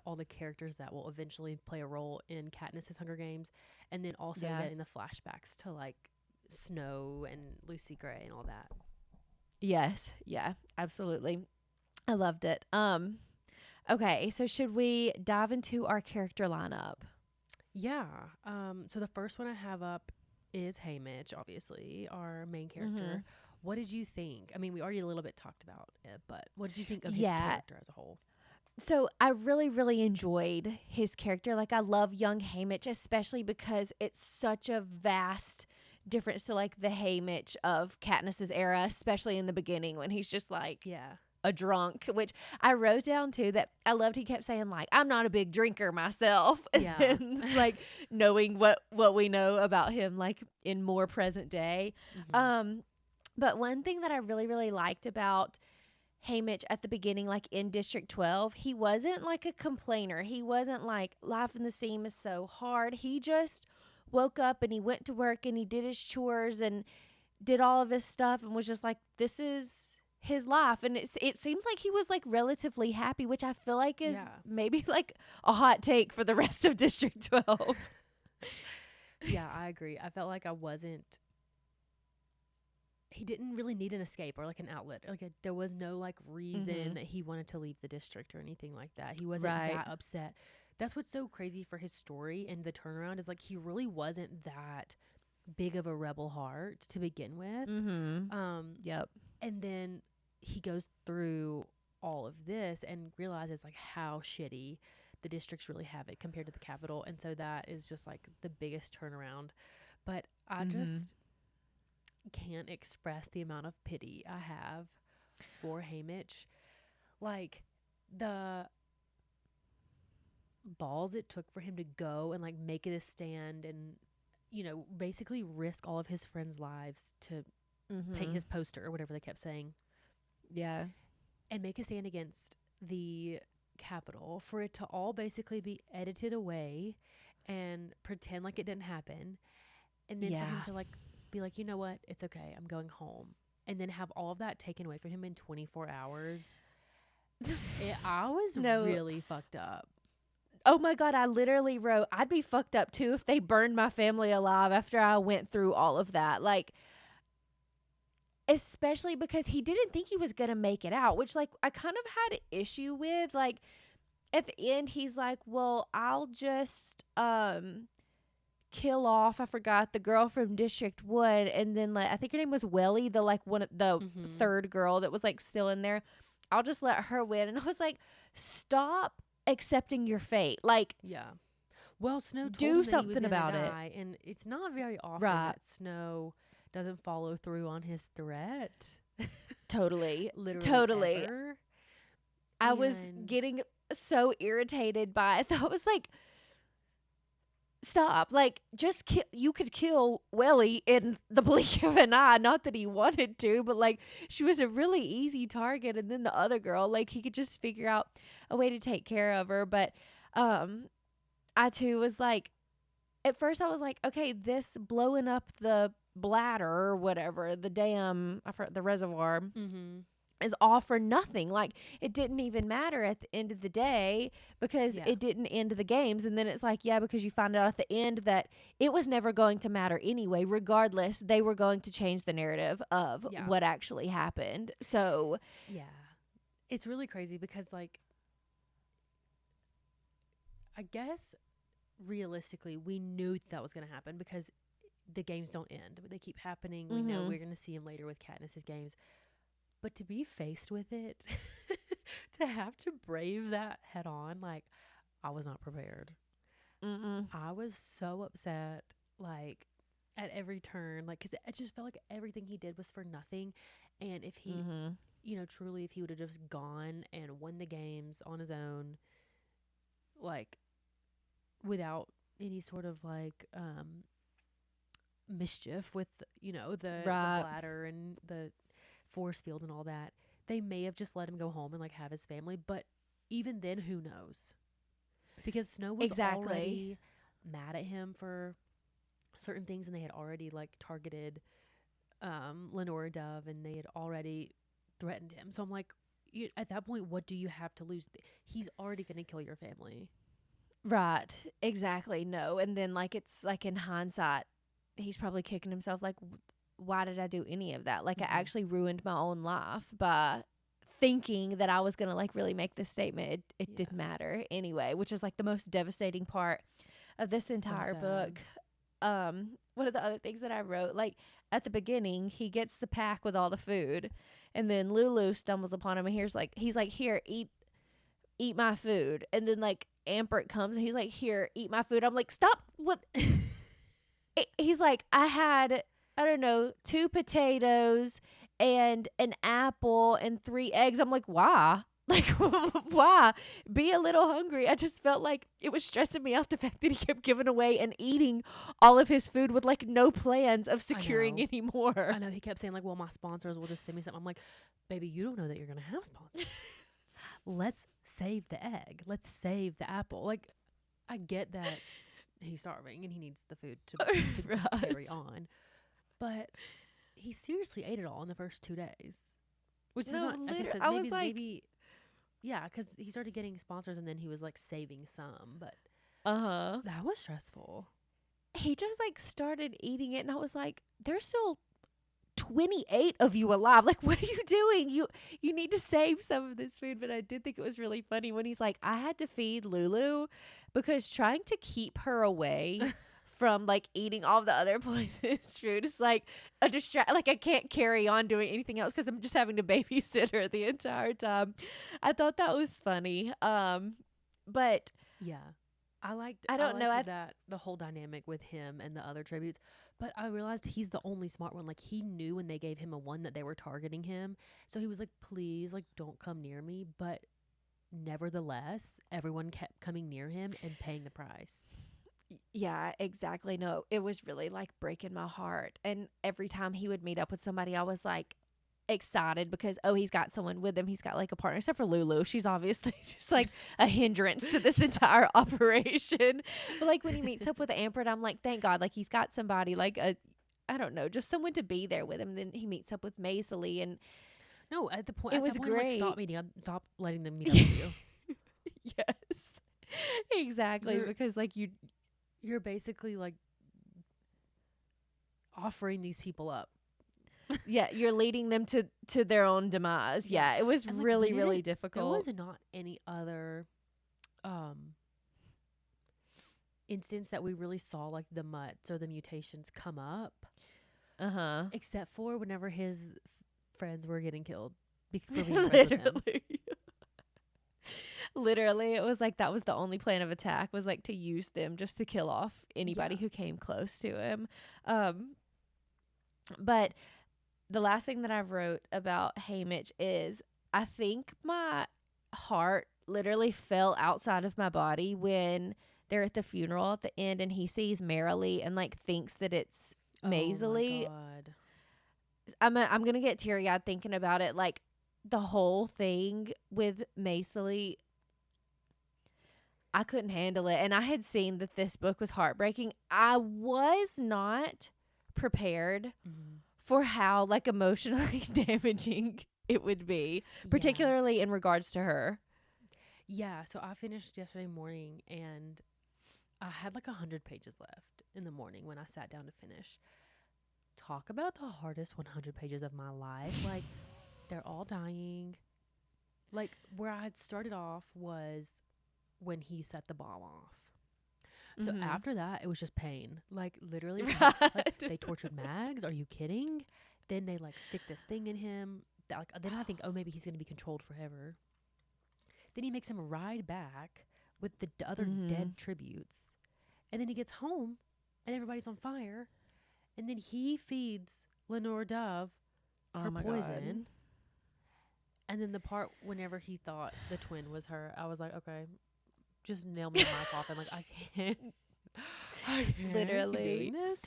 all the characters that will eventually play a role in Katniss's Hunger Games, and then also getting the flashbacks to like Snow and Lucy Gray and all that. Yes. Yeah, absolutely. I loved it. Okay, so should we dive into our character lineup? Yeah. So the first one I have up is Haymitch, obviously, our main character. What did you think? I mean, we already a little bit talked about it, but what did you think of his character as a whole? So I really, really enjoyed his character. Like, I love young Haymitch, especially because it's such a vast difference to like the Haymitch of Katniss's era, especially in the beginning when he's just like a drunk, which I wrote down too, that I loved. He kept saying like, I'm not a big drinker myself. And like knowing what we know about him, like in more present day. But one thing that I really, really liked about Haymitch at the beginning, like in District 12, he wasn't like a complainer. He wasn't like, life in the seam is so hard. He just woke up and he went to work and he did his chores and did all of his stuff and was just like, this is his life. And it seems like he was like relatively happy, which I feel like is maybe like a hot take for the rest of District 12. Yeah, I agree. I felt like he didn't really need an escape or like an outlet. Like there was no like reason that he wanted to leave the district or anything like that. He wasn't that upset. That's what's so crazy for his story and the turnaround, is like he really wasn't that big of a rebel heart to begin with. And then he goes through all of this and realizes like how shitty the districts really have it compared to the capital. And so that is just like the biggest turnaround. But I just can't express the amount of pity I have for Haymitch. Like the balls it took for him to go and like make it a stand and, you know, basically risk all of his friends' lives to paint his poster or whatever they kept saying. Yeah. And make a stand against the Capitol, for it to all basically be edited away and pretend like it didn't happen. And then for him to like be like, you know what? It's okay. I'm going home. And then have all of that taken away from him in 24 hours. I was No. really fucked up. Oh my God, I literally wrote, I'd be fucked up too if they burned my family alive after I went through all of that. Like, especially because he didn't think he was going to make it out, which, like, I kind of had an issue with. Like, at the end, he's like, well, I'll just kill off, I forgot, the girl from District 1. And then, like, I think her name was Welly, the, like, one of the third girl that was, like, still in there. I'll just let her win. And I was like, stop accepting your fate. Like, yeah. Well, Snow told do him that he something was about gonna it. die, and it's not very often Right. that Snow doesn't follow through on his threat. Totally. Literally Totally. ever. I was And- getting so irritated by it. I was like, stop. Like, just kill. You could kill Welly in the blink of an eye. Not that he wanted to, but, like, she was a really easy target. And then the other girl, like, he could just figure out a way to take care of her. But I too was like, at first I was like, okay, this blowing up the bladder or whatever, the damn, I forgot, the reservoir, is all for nothing. Like, it didn't even matter at the end of the day because Yeah. it didn't end the games. And then it's like, yeah, because you find out at the end that it was never going to matter anyway. Regardless, they were going to change the narrative of Yeah. what actually happened. So, Yeah. It's really crazy because, like, I guess realistically, we knew that was going to happen because the games don't end. They keep happening. We know we're going to see him later with Katniss's games. But to be faced with it, to have to brave that head on, like, I was not prepared. I was so upset, like, at every turn, like, because it just felt like everything he did was for nothing. And if he, you know, truly, if he would have just gone and won the games on his own, like, without any sort of, like, mischief with, you know, the bladder and the force field and all that, they may have just let him go home and, like, have his family. But even then, who knows? Because Snow was already mad at him for certain things, and they had already, like, targeted Lenora Dove, and they had already threatened him. So I'm like, at that point, what do you have to lose? He's already going to kill your family. Right. Exactly. No. And then, like, it's like, in hindsight, he's probably kicking himself, like, why did I do any of that? Like, I actually ruined my own life by thinking that I was going to, like, really make this statement. It didn't matter anyway, which is, like, the most devastating part of this entire book. One of the other things that I wrote, like, at the beginning, he gets the pack with all the food, and then Lulu stumbles upon him, and he's like, here, eat my food. And then, like, Ampert comes and he's like, here, eat my food. I'm like, stop. What? He's like, I had, I don't know, 2 potatoes and an apple and 3 eggs. I'm like, why? Like, why? Be a little hungry. I just felt like it was stressing me out, the fact that he kept giving away and eating all of his food with, like, no plans of securing any more. I know. He kept saying, like, well, my sponsors will just send me something. I'm like, baby, you don't know that you're going to have sponsors. Let's save the egg. Let's save the apple. Like, I get that he's starving and he needs the food to carry on. But he seriously ate it all in the first 2 days. Which is not, I guess, maybe, yeah, because he started getting sponsors and then he was, like, saving some. But that was stressful. He just, like, started eating it, and I was like, there's still 28 of you alive. Like, what are you doing? You need to save some of this food. But I did think it was really funny when he's like, I had to feed Lulu because trying to keep her away from, like, eating all the other places food is, like, a distract. Like, I can't carry on doing anything else because I'm just having to babysit her the entire time. I thought that was funny. But yeah, I liked that the whole dynamic with him and the other tributes. But I realized he's the only smart one. Like, he knew when they gave him a 1 that they were targeting him. So he was like, please, like, don't come near me. But nevertheless, everyone kept coming near him and paying the price. Yeah, exactly. No, it was really, like, breaking my heart. And every time he would meet up with somebody, I was, like, excited because, oh, he's got someone with him. He's got, like, a partner, except for Lulu. She's obviously just, like, a hindrance to this entire operation. But, like, when he meets up with Ampert, I'm like, thank God, like, he's got somebody, like, a I don't know, just someone to be there with him. Then he meets up with Maisily, and No, at the point, it at was that point, like, great. stop meeting up. Stop letting them meet up with you. Yes, exactly. You're Because like you're basically like offering these people up. yeah, you're leading them to their own demise. Yeah. Yeah, it was And like really, we really didn't. There difficult. was not any other instance that we really saw like the mutts or the mutations come up, Uh-huh. except for whenever his friends were getting killed for being friends with him. Literally. Literally, it was like that was the only plan of attack, was like to use them just to kill off anybody Yeah. who came close to him. But the last thing that I wrote about Haymitch is I think my heart literally fell outside of my body when they're at the funeral at the end and he sees Marilee and like thinks that it's Maisily. Oh my god. I'm gonna get teary eyed thinking about it. Like the whole thing with Maisily, I couldn't handle it. And I had seen that this book was heartbreaking. I was not prepared for how like emotionally damaging it would be, particularly in regards to her. Yeah. So I finished yesterday morning and I had like 100 pages left in the morning when I sat down to finish. Talk about the hardest 100 pages of my life. Like, they're all dying. Like, where I had started off was when he set the bomb off. So after that, it was just pain. Like, literally, like, they tortured Mags. Are you kidding? Then they, like, stick this thing in him. That, like, then I think, oh, maybe he's going to be controlled forever. Then he makes him ride back with the other dead tributes. And then he gets home, and everybody's on fire. And then he feeds Lenore Dove her poison. God. And then the part whenever he thought the twin was her, I was like, okay, just nail me in my coffin. Like, I can't literally keep doing this.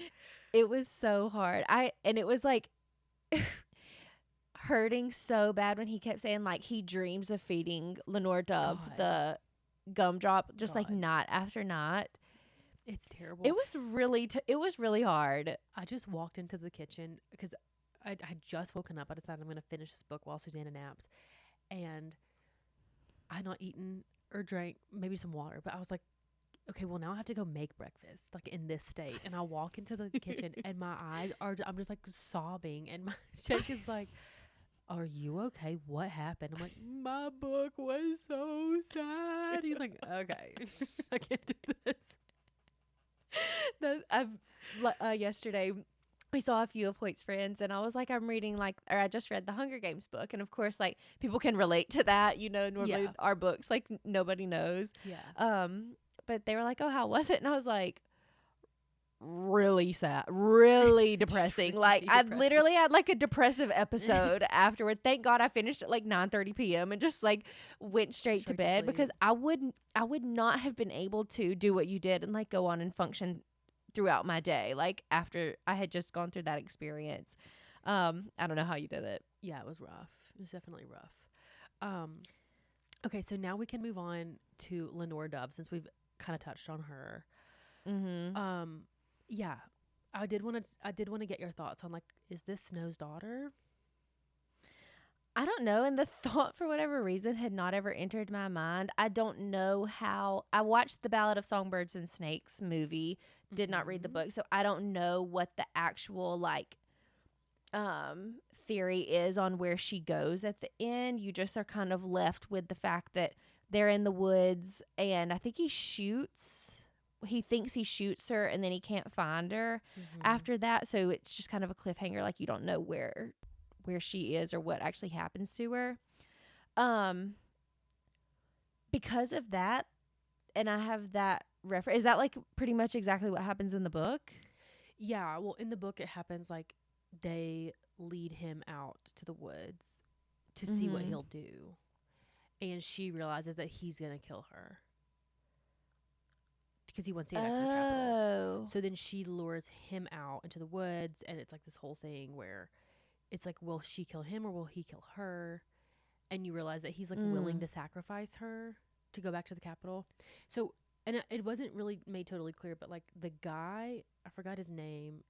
It was so hard. And it was like hurting so bad when he kept saying like he dreams of feeding Lenore Dove the gumdrop just like night after night. It's terrible. It was really hard. I just walked into the kitchen because I had just woken up. I decided I'm going to finish this book while Susanna naps. And I had not eaten or drank maybe some water. But I was like, okay, well, now I have to go make breakfast, like in this state. And I walk into the kitchen and my eyes are, I'm just like sobbing. And my Jake is like, are you okay? What happened? I'm like, my book was so sad. He's like, okay, I can't do this. Yesterday we saw a few of Hoyt's friends and I was like, I just read the Hunger Games book, and of course like people can relate to that, normally our books like nobody knows. But they were like, oh, how was it? And I was like, really sad, really depressing. Like I literally had like a depressive episode afterward. Thank God I finished at like 9:30 p.m. and just like went straight to bed, because I would not have been able to do what you did and like go on and function throughout my day, like after I had just gone through that experience. I don't know how you did it. Yeah, it was rough. It was definitely rough. Okay, so now we can move on to Lenore Dove, since we've kind of touched on her. Yeah, I did want to get your thoughts on, like, is this Snow's daughter? I don't know. And the thought, for whatever reason, had not ever entered my mind. I don't know how. I watched the Ballad of Songbirds and Snakes movie, did not read the book. So I don't know what the actual, like, theory is on where she goes at the end. You just are kind of left with the fact that they're in the woods, and I think he thinks he shoots her, and then he can't find her after that. So it's just kind of a cliffhanger. Like, you don't know where she is or what actually happens to her. Because of that, and I have that reference. Is that like pretty much exactly what happens in the book? Yeah, well, in the book it happens like they lead him out to the woods to see what he'll do. And she realizes that he's going to kill her, because he wants to get back to the capital. So then she lures him out into the woods, and it's like this whole thing where it's like, will she kill him or will he kill her? And you realize that he's like willing to sacrifice her to go back to the capital. So, and it wasn't really made totally clear, but like the guy, I forgot his name,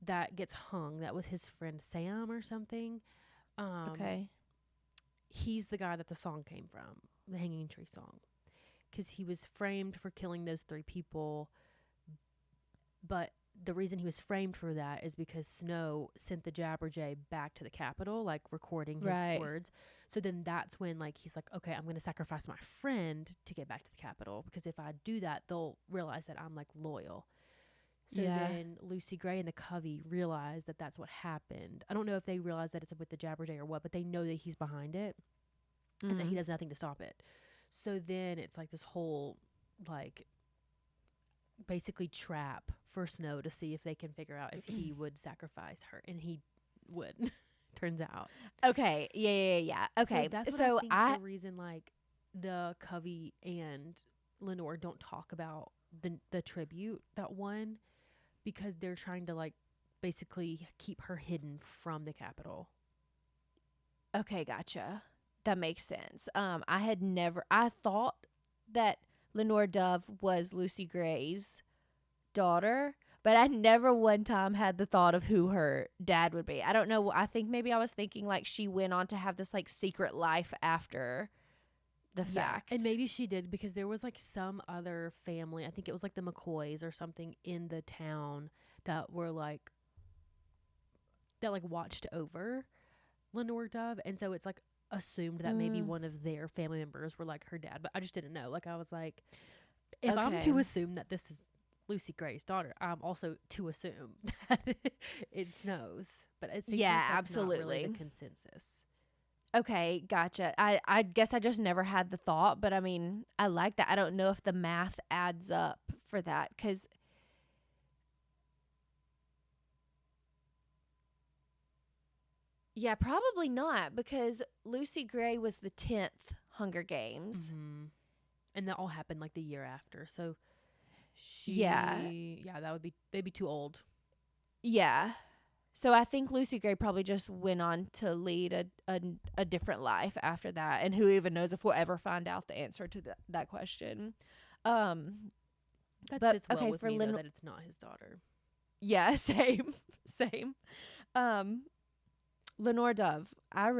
that gets hung. That was his friend Sam or something. Okay. He's the guy that the song came from, the Hanging Tree song, because he was framed for killing those 3 people. But the reason he was framed for that is because Snow sent the Jabberjay back to the Capitol, like recording his Right. words. So then that's when like he's like, okay, I'm going to sacrifice my friend to get back to the Capitol, because if I do that, they'll realize that I'm like loyal. So Yeah. then Lucy Gray and the Covey realize that that's what happened. I don't know if they realize that it's with the Jabberjay or what, but they know that he's behind it and that he does nothing to stop it. So then it's like this whole, like, basically trap for Snow to see if they can figure out if he would sacrifice her. And he would, turns out. Okay. Yeah. Okay. So that's what So I think the reason, like, the Covey and Lenore don't talk about the tribute that won, because they're trying to, like, basically keep her hidden from the Capitol. Okay, gotcha. That makes sense. I thought that Lenore Dove was Lucy Gray's daughter, but I never one time had the thought of who her dad would be. I don't know. I think maybe I was thinking like she went on to have this like secret life after the fact. And maybe she did, because there was like some other family, I think it was like the McCoys or something in the town that were like, that like watched over Lenore Dove. And so it's like assumed that maybe one of their family members were like her dad, but I just didn't know. Like, I was like, if I'm to assume that this is Lucy Gray's daughter, I'm also to assume that it Snows. But it seems like that's absolutely not really the consensus. Okay, gotcha. I guess I just never had the thought, but I mean, I like that. I don't know if the math adds up for that, because yeah, probably not, because Lucy Gray was the 10th Hunger Games. Mm-hmm. And that all happened like the year after. So Yeah, that would be, they'd be too old. yeah. So I think Lucy Gray probably just went on to lead a different life after that, and who even knows if we'll ever find out the answer to that question. That but, sits well okay, with for me, though, that it's not his daughter. Yeah, same. Lenore Dove, I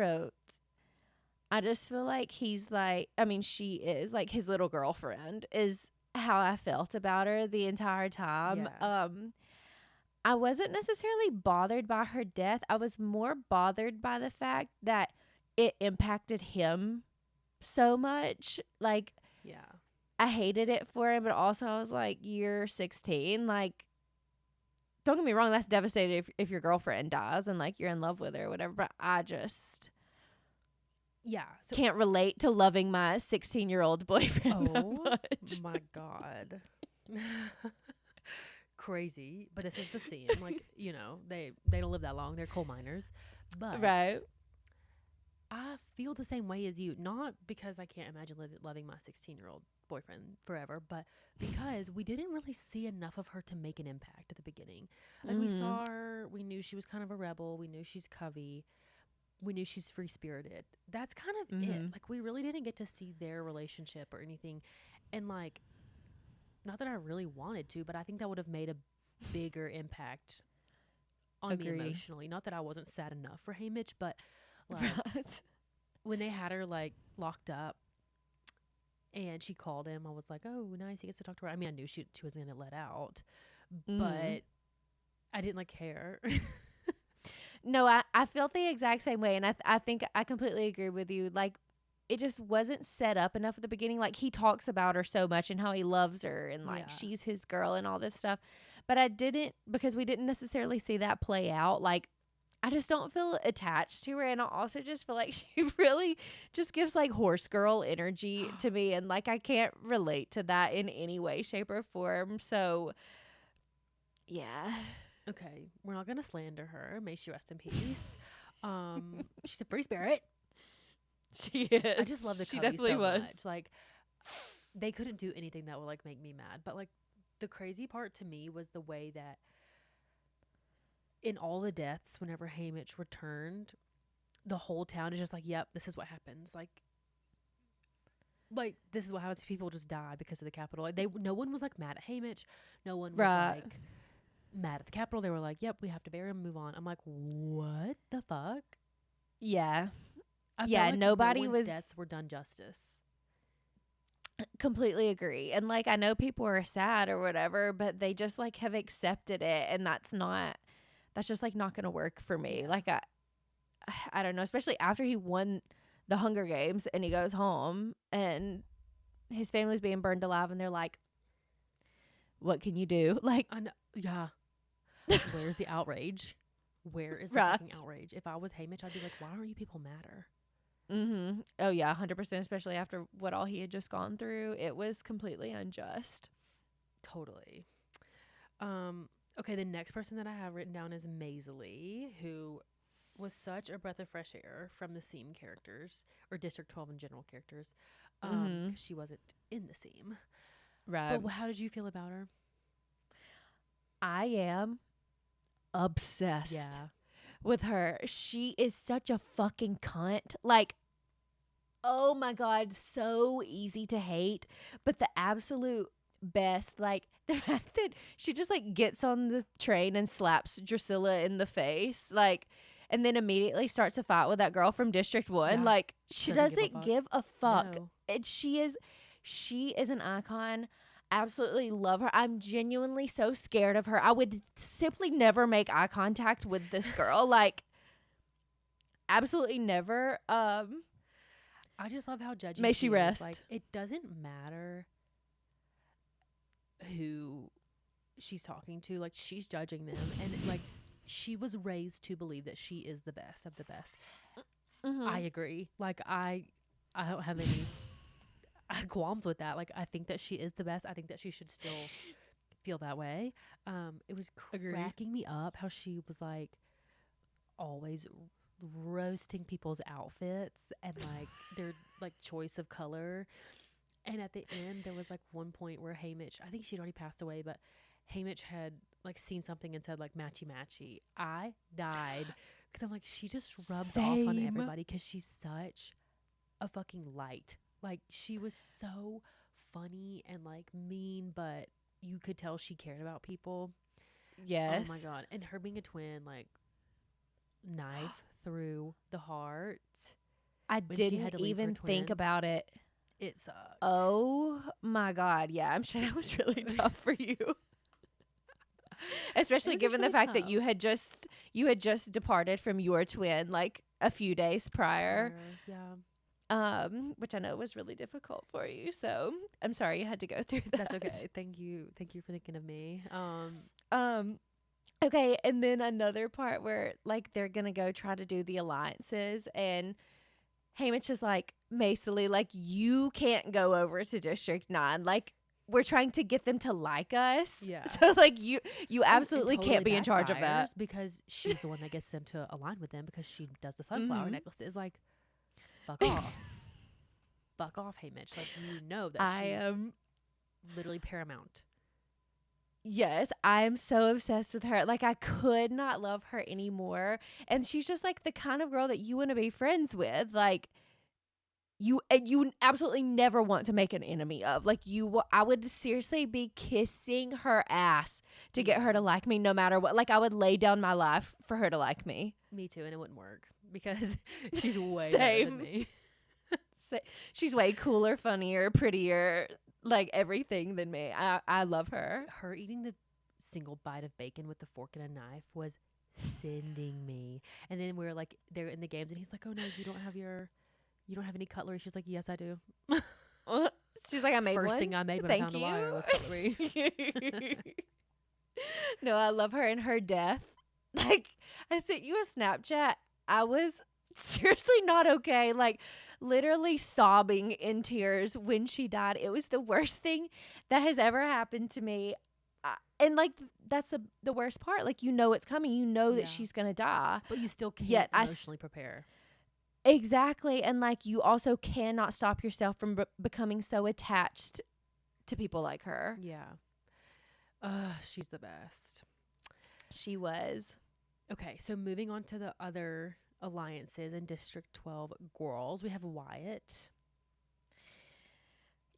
just feel like he's like, I mean, she is like his little girlfriend, is how I felt about her the entire time. Yeah. I wasn't necessarily bothered by her death. I was more bothered by the fact that it impacted him so much. Like, Yeah. I hated it for him, but also I was like, you're 16. Like, don't get me wrong, that's devastating if your girlfriend dies and like you're in love with her or whatever. But I just can't relate to loving my 16-year-old boyfriend that much. My God. Crazy. But this is the scene. Like, you know, they don't live that long. They're coal miners. But Right. I feel the same way as you. Not because I can't imagine loving my 16-year-old boyfriend forever, but because we didn't really see enough of her to make an impact at the beginning. Like, we saw her, we knew she was kind of a rebel. We knew she's Covey. We knew she's free-spirited. That's kind of it. Like, we really didn't get to see their relationship or anything. And, like, not that I really wanted to, but I think that would have made a bigger impact on me emotionally. Not that I wasn't sad enough for Haymitch, but like when they had her like locked up and she called him, I was like, oh, nice, he gets to talk to her. I mean, I knew she was going to let out, but I didn't like care. No, I felt the exact same way, and I think I completely agree with you. Like, it just wasn't set up enough at the beginning. Like, he talks about her so much and how he loves her and like she's his girl and all this stuff. But I didn't, because we didn't necessarily see that play out. Like, I just don't feel attached to her, and I also just feel like she really just gives like horse girl energy to me, and like I can't relate to that in any way, shape, or form. So yeah. Okay, we're not gonna slander her. May she rest in peace. She's a free spirit. She is. I just love the she Cubby definitely so was. much. Like, they couldn't do anything that would like make me mad. But like, the crazy part to me was the way that in all the deaths, whenever Haymitch returned, the whole town is just like, "Yep, this is what happens." Like this is what happens. People just die because of the Capitol. Like, no one was like mad at Haymitch. No one was like mad at the Capitol. They were like, "Yep, we have to bury him, move on." I'm like, "What the fuck?" Yeah. I Yeah, felt like nobody no one's was deaths were done justice. completely agree. And like I know people are sad or whatever, but they just like have accepted it, and that's just like not going to work for me. Yeah. Like I don't know, especially after he won the Hunger Games and he goes home and his family's being burned alive and they're like, what can you do? Like, I know. Yeah. Where's the outrage? Where is the right. fucking outrage? If I was Hamish, I'd be like, why aren't you people madder? Mm-hmm. Oh yeah, 100%, especially after what all he had just gone through. It was completely unjust. Totally. Okay, the next person that I have written down is Maisie, who was such a breath of fresh air from the Seam characters, or District 12 in general characters, Mm-hmm. 'cause she wasn't in the Seam. Right. But how did you feel about her? I am obsessed Yeah. with her. She is such a fucking cunt. Like, oh my God, so easy to hate, but the absolute best. Like, the fact that she just like gets on the train and slaps Drusilla in the face, like, and then immediately starts a fight with that girl from District 1. Yeah. Like, she Doesn't doesn't give a fuck. No. And she is an icon. Absolutely love her. I'm genuinely so scared of her. I would simply never make eye contact with this girl. Like, absolutely never. I just love how judgy May she is. rest. Like, it doesn't matter who she's talking to. Like, she's judging them. And, like, she was raised to believe that she is the best of the best. Mhm. I agree. Like, I don't have any qualms with that. Like, I think that she is the best. I think that she should still feel that way. It was Agreed. cracking me up how she was, like, always roasting people's outfits and like their like choice of color. And at the end there was like one point where Hamish, I think she'd already passed away, but Hamish had like seen something and said like matchy matchy. I died because I'm like, she just rubbed off on Same. everybody because she's such a fucking light. Like, she was so funny and like mean, but you could tell she cared about people. Yes. Oh my God. And her being a twin, like, knife through the heart. I when she had didn't to leave her even think twin. about it. It sucked. Oh my God. Yeah, I'm sure that was really tough for you. Especially It was given the really fact that tough. you had just departed from your twin like a few days prior. Yeah. Which I know was really difficult for you. So I'm sorry you had to go through that. That's okay. Thank you for thinking of me. Okay, and then another part where like they're gonna go try to do the alliances, and Hamish is like, basically like, you can't go over to District 9. Like, we're trying to get them to like us. Yeah. So like you and absolutely totally can't be in charge of that. backfires because she's the one that gets them to align with them because she does the sunflower Mhm. necklaces. Like, fuck off. Fuck off, Hamish. Like, you know that I she's am literally paramount. Yes, I am so obsessed with her. Like, I could not love her anymore. And she's just like the kind of girl that you want to be friends with. Like, you absolutely never want to make an enemy of. Like, I would seriously be kissing her ass to get her to like me no matter what. Like, I would lay down my life for her to like me. Me too, and it wouldn't work because she's way better than me. She's way cooler, funnier, prettier, like everything than me. I love her. Her eating the single bite of bacon with the fork and a knife was sending me. And then we were like, they're in the games, and he's like, "Oh no, you don't have any cutlery." She's like, "Yes, I do." She's like, I made First one. thing I made when Thank I found you. a wire was cutlery. No, I love her and her death. Like, I sent you a Snapchat. I was seriously not okay. Like, literally sobbing in tears when she died. It was the worst thing that has ever happened to me. And like, that's the worst part. Like, you know it's coming. You know that Yeah. she's gonna die. But you still can't Yet emotionally prepare. Exactly. And like, you also cannot stop yourself from becoming so attached to people like her. Yeah. She's the best. She was. Okay, so moving on to the other alliances in District 12 girls, we have Wyatt.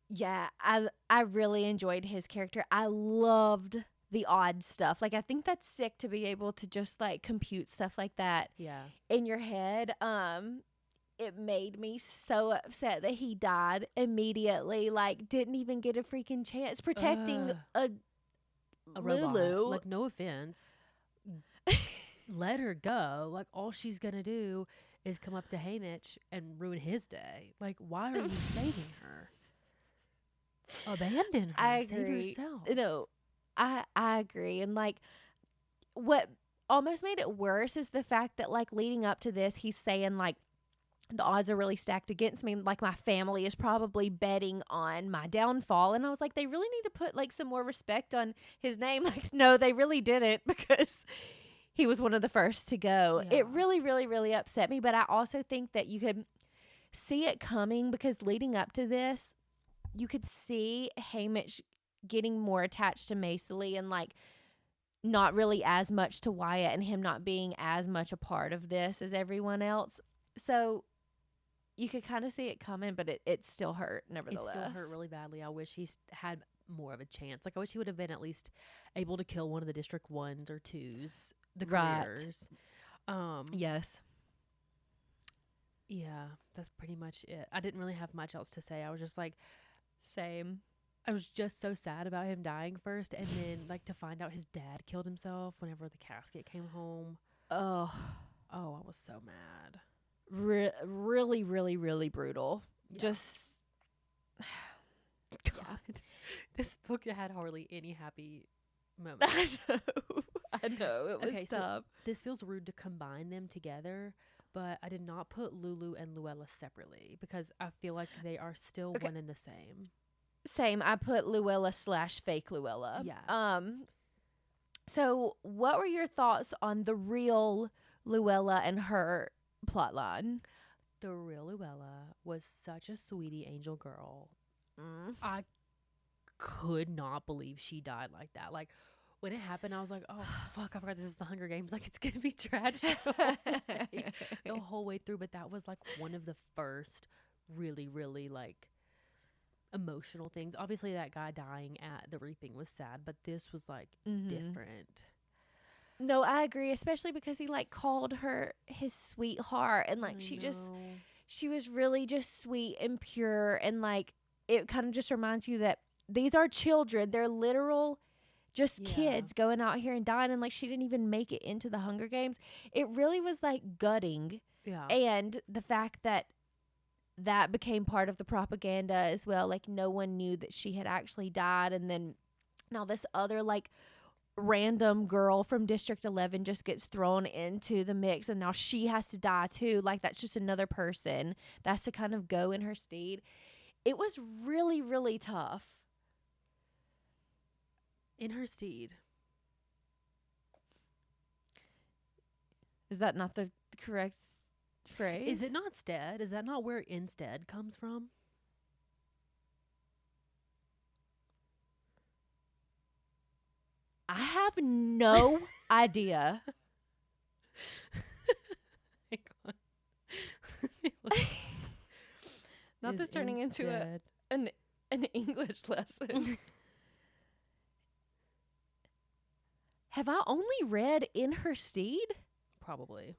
Yeah, I really enjoyed his character. I loved the odd stuff. Like, I think that's sick to be able to just like compute stuff like that Yeah. in your head. It made me so upset that he died immediately. Like, didn't even get a freaking chance protecting A robot. Lulu. Like, no offense. Let her go. Like, all she's going to do is come up to Hamish and ruin his day. Like, why are you saving her? Abandon her. I agree. Save yourself. No, I agree. And like, what almost made it worse is the fact that like leading up to this, he's saying like, the odds are really stacked against me. Like, my family is probably betting on my downfall. And I was like, they really need to put like some more respect on his name. Like, no, they really didn't, because he was one of the first to go. Yeah. It really, really, really upset me. But I also think that you could see it coming, because leading up to this, you could see Hamish getting more attached to Macely and like not really as much to Wyatt, and him not being as much a part of this as everyone else. So you could kind of see it coming, but it still hurt nevertheless. It still hurt really badly. I wish he had more of a chance. Like, I wish he would have been at least able to kill one of the District 1s or 2s, the Right. careers. Yes. Yeah, that's pretty much it. I didn't really have much else to say. I was just like, Same. I was just so sad about him dying first, and then like to find out his dad killed himself whenever the casket came home. Oh, I was so mad. really, really, really brutal. Yeah. Just God, this book had hardly any happy moments. I know. It was Okay, so tough. this feels rude to combine them together, but I did not put Lulu and Luella separately because I feel like they are still one and the same. Same. I put Luella / fake Luella. Yeah. So what were your thoughts on the real Luella and her plotline? The real Luella was such a sweetie angel girl. Mm. I could not believe she died like that. Like, when it happened, I was like, oh, fuck, I forgot this is the Hunger Games. Like, it's going to be tragic the whole way through. But that was, like, one of the first really, really, like, emotional things. Obviously, that guy dying at the reaping was sad. But this was, like, different. No, I agree. Especially because he, like, called her his sweetheart. And, like, she was really just sweet and pure. And, like, it kind of just reminds you that these are children. They're literal just kids going out here and dying, and like she didn't even make it into the Hunger Games. It really was like gutting. Yeah. And the fact that that became part of the propaganda as well, like no one knew that she had actually died, and then now this other like random girl from District 11 just gets thrown into the mix, and now she has to die too. Like, that's just another person that's to kind of go in her stead. It was really, really tough. In her steed. Is that not the correct phrase? Is it not stead? Is that not where instead comes from? I have no idea. Not this turning into an English lesson. Have I only read In Her Steed? Probably.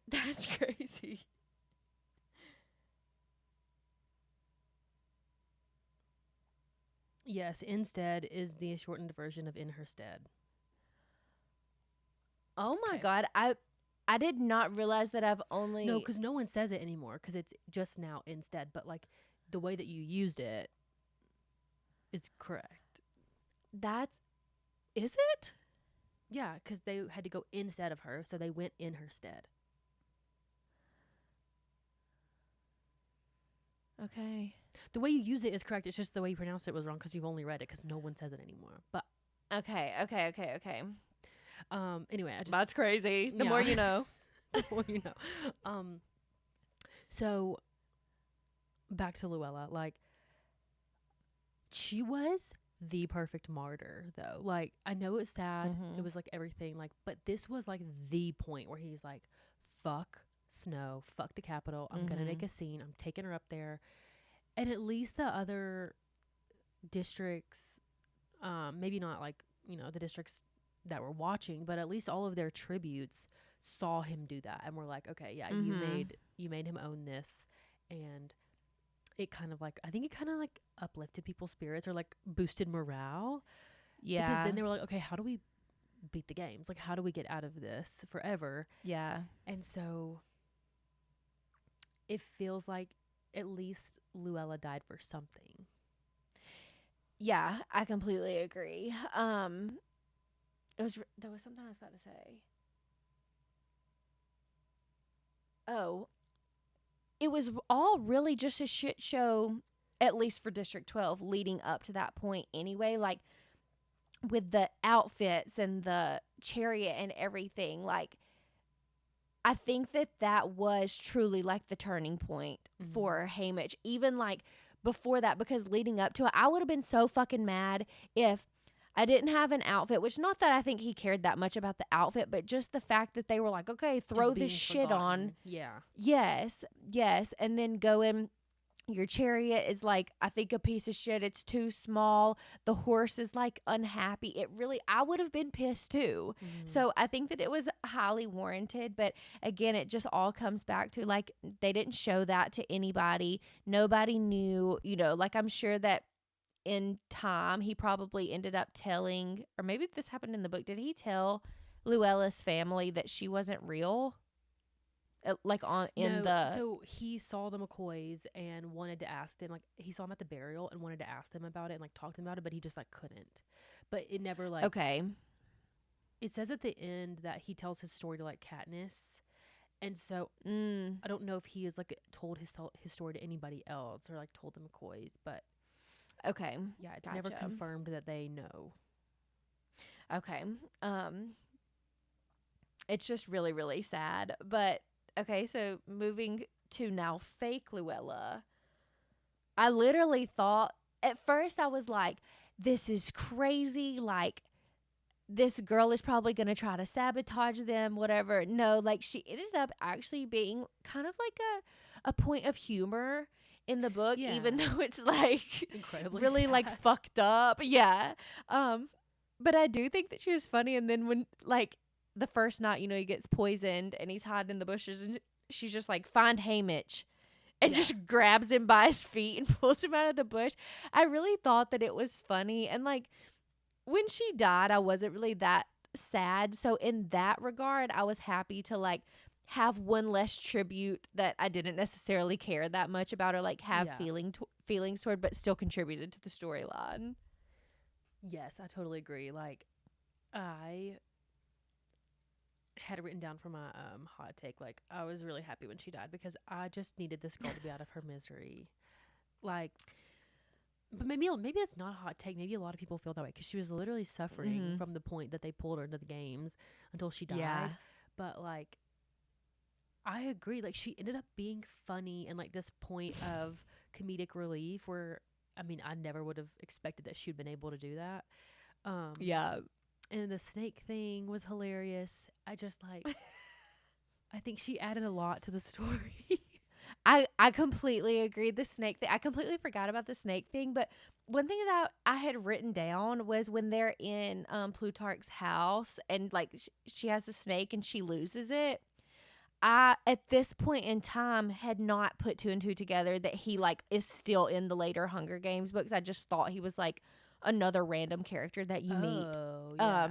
That's crazy. Yes, instead is the shortened version of In Her Stead. Oh my God. I did not realize that I've only... No, because no one says it anymore because it's just now instead. But like the way that you used it is correct. Is it? Yeah, because they had to go instead of her, so they went in her stead. Okay. The way you use it is correct. It's just the way you pronounce it was wrong because you've only read it because no one says it anymore. But Okay. anyway, I just That's crazy. The more you know. The more you know. So back to Luella. Like, she was the perfect martyr, though. Like, I know it's sad. Mm-hmm. It was like everything. Like, but this was like the point where he's like, "Fuck Snow. Fuck the Capitol. I'm gonna make a scene. I'm taking her up there." And at least the other districts maybe not like, the districts that were watching, but at least all of their tributes saw him do that and were like, okay, yeah, you made him own this. And it kind of like, I think it kind of like uplifted people's spirits or like boosted morale. Yeah. Because then they were like, okay, how do we beat the games? Like, how do we get out of this forever? Yeah. And so it feels like at least Luella died for something. Yeah, I completely agree. There was something I was about to say. Oh, it was all really just a shit show, at least for District 12, leading up to that point anyway. Like, with the outfits and the chariot and everything, like, I think that was truly like the turning point for Haymitch. Even like before that, because leading up to it, I would have been so fucking mad if I didn't have an outfit, which not that I think he cared that much about the outfit, but just the fact that they were like, okay, throw this shit on. Yeah. Yes. And then go in. Your chariot is like, I think, a piece of shit. It's too small. The horse is like unhappy. I would have been pissed too. So I think that it was highly warranted. But again, it just all comes back to like, they didn't show that to anybody. Nobody knew, like I'm sure that in time he probably ended up telling, or maybe this happened in the book. Did he tell Luella's family that she wasn't real? So he saw the McCoys and wanted to ask them, like, he saw them at the burial and wanted to ask them about it and like talk to them about it, but he just like couldn't. But it never like, okay. It says at the end that he tells his story to like Katniss, and so I don't know if he has like told his story to anybody else or like told the McCoys, but okay, yeah, it's never confirmed that they know. Okay, it's just really, really sad, but. Okay, so moving to now fake Luella. I literally thought, at first I was like, this is crazy. Like, this girl is probably going to try to sabotage them, whatever. No, like, she ended up actually being kind of like a point of humor in the book, even though it's like incredibly really sad. Like fucked up. Yeah. But I do think that she was funny. And then when like, the first night, he gets poisoned and he's hiding in the bushes and she's just like, find Haymitch, and just grabs him by his feet and pulls him out of the bush. I really thought that it was funny. And like when she died, I wasn't really that sad. So in that regard, I was happy to like have one less tribute that I didn't necessarily care that much about or like have feelings toward, but still contributed to the storyline. Yes, I totally agree. Like I had it written down for my hot take. Like I was really happy when she died because I just needed this girl to be out of her misery. Like, but maybe it's not a hot take. Maybe a lot of people feel that way because she was literally suffering from the point that they pulled her into the games until she died. Yeah. But like, I agree. Like she ended up being funny and like this point of comedic relief where, I mean, I never would have expected that she'd been able to do that. Yeah. And the snake thing was hilarious. I just like, I think she added a lot to the story. I completely agree. The snake thing, I completely forgot about the snake thing. But one thing that I had written down was when they're in Plutarch's house and like she has a snake and she loses it. I, at this point in time, had not put two and two together that he like is still in the later Hunger Games books. I just thought he was like another random character that you meet. Yeah.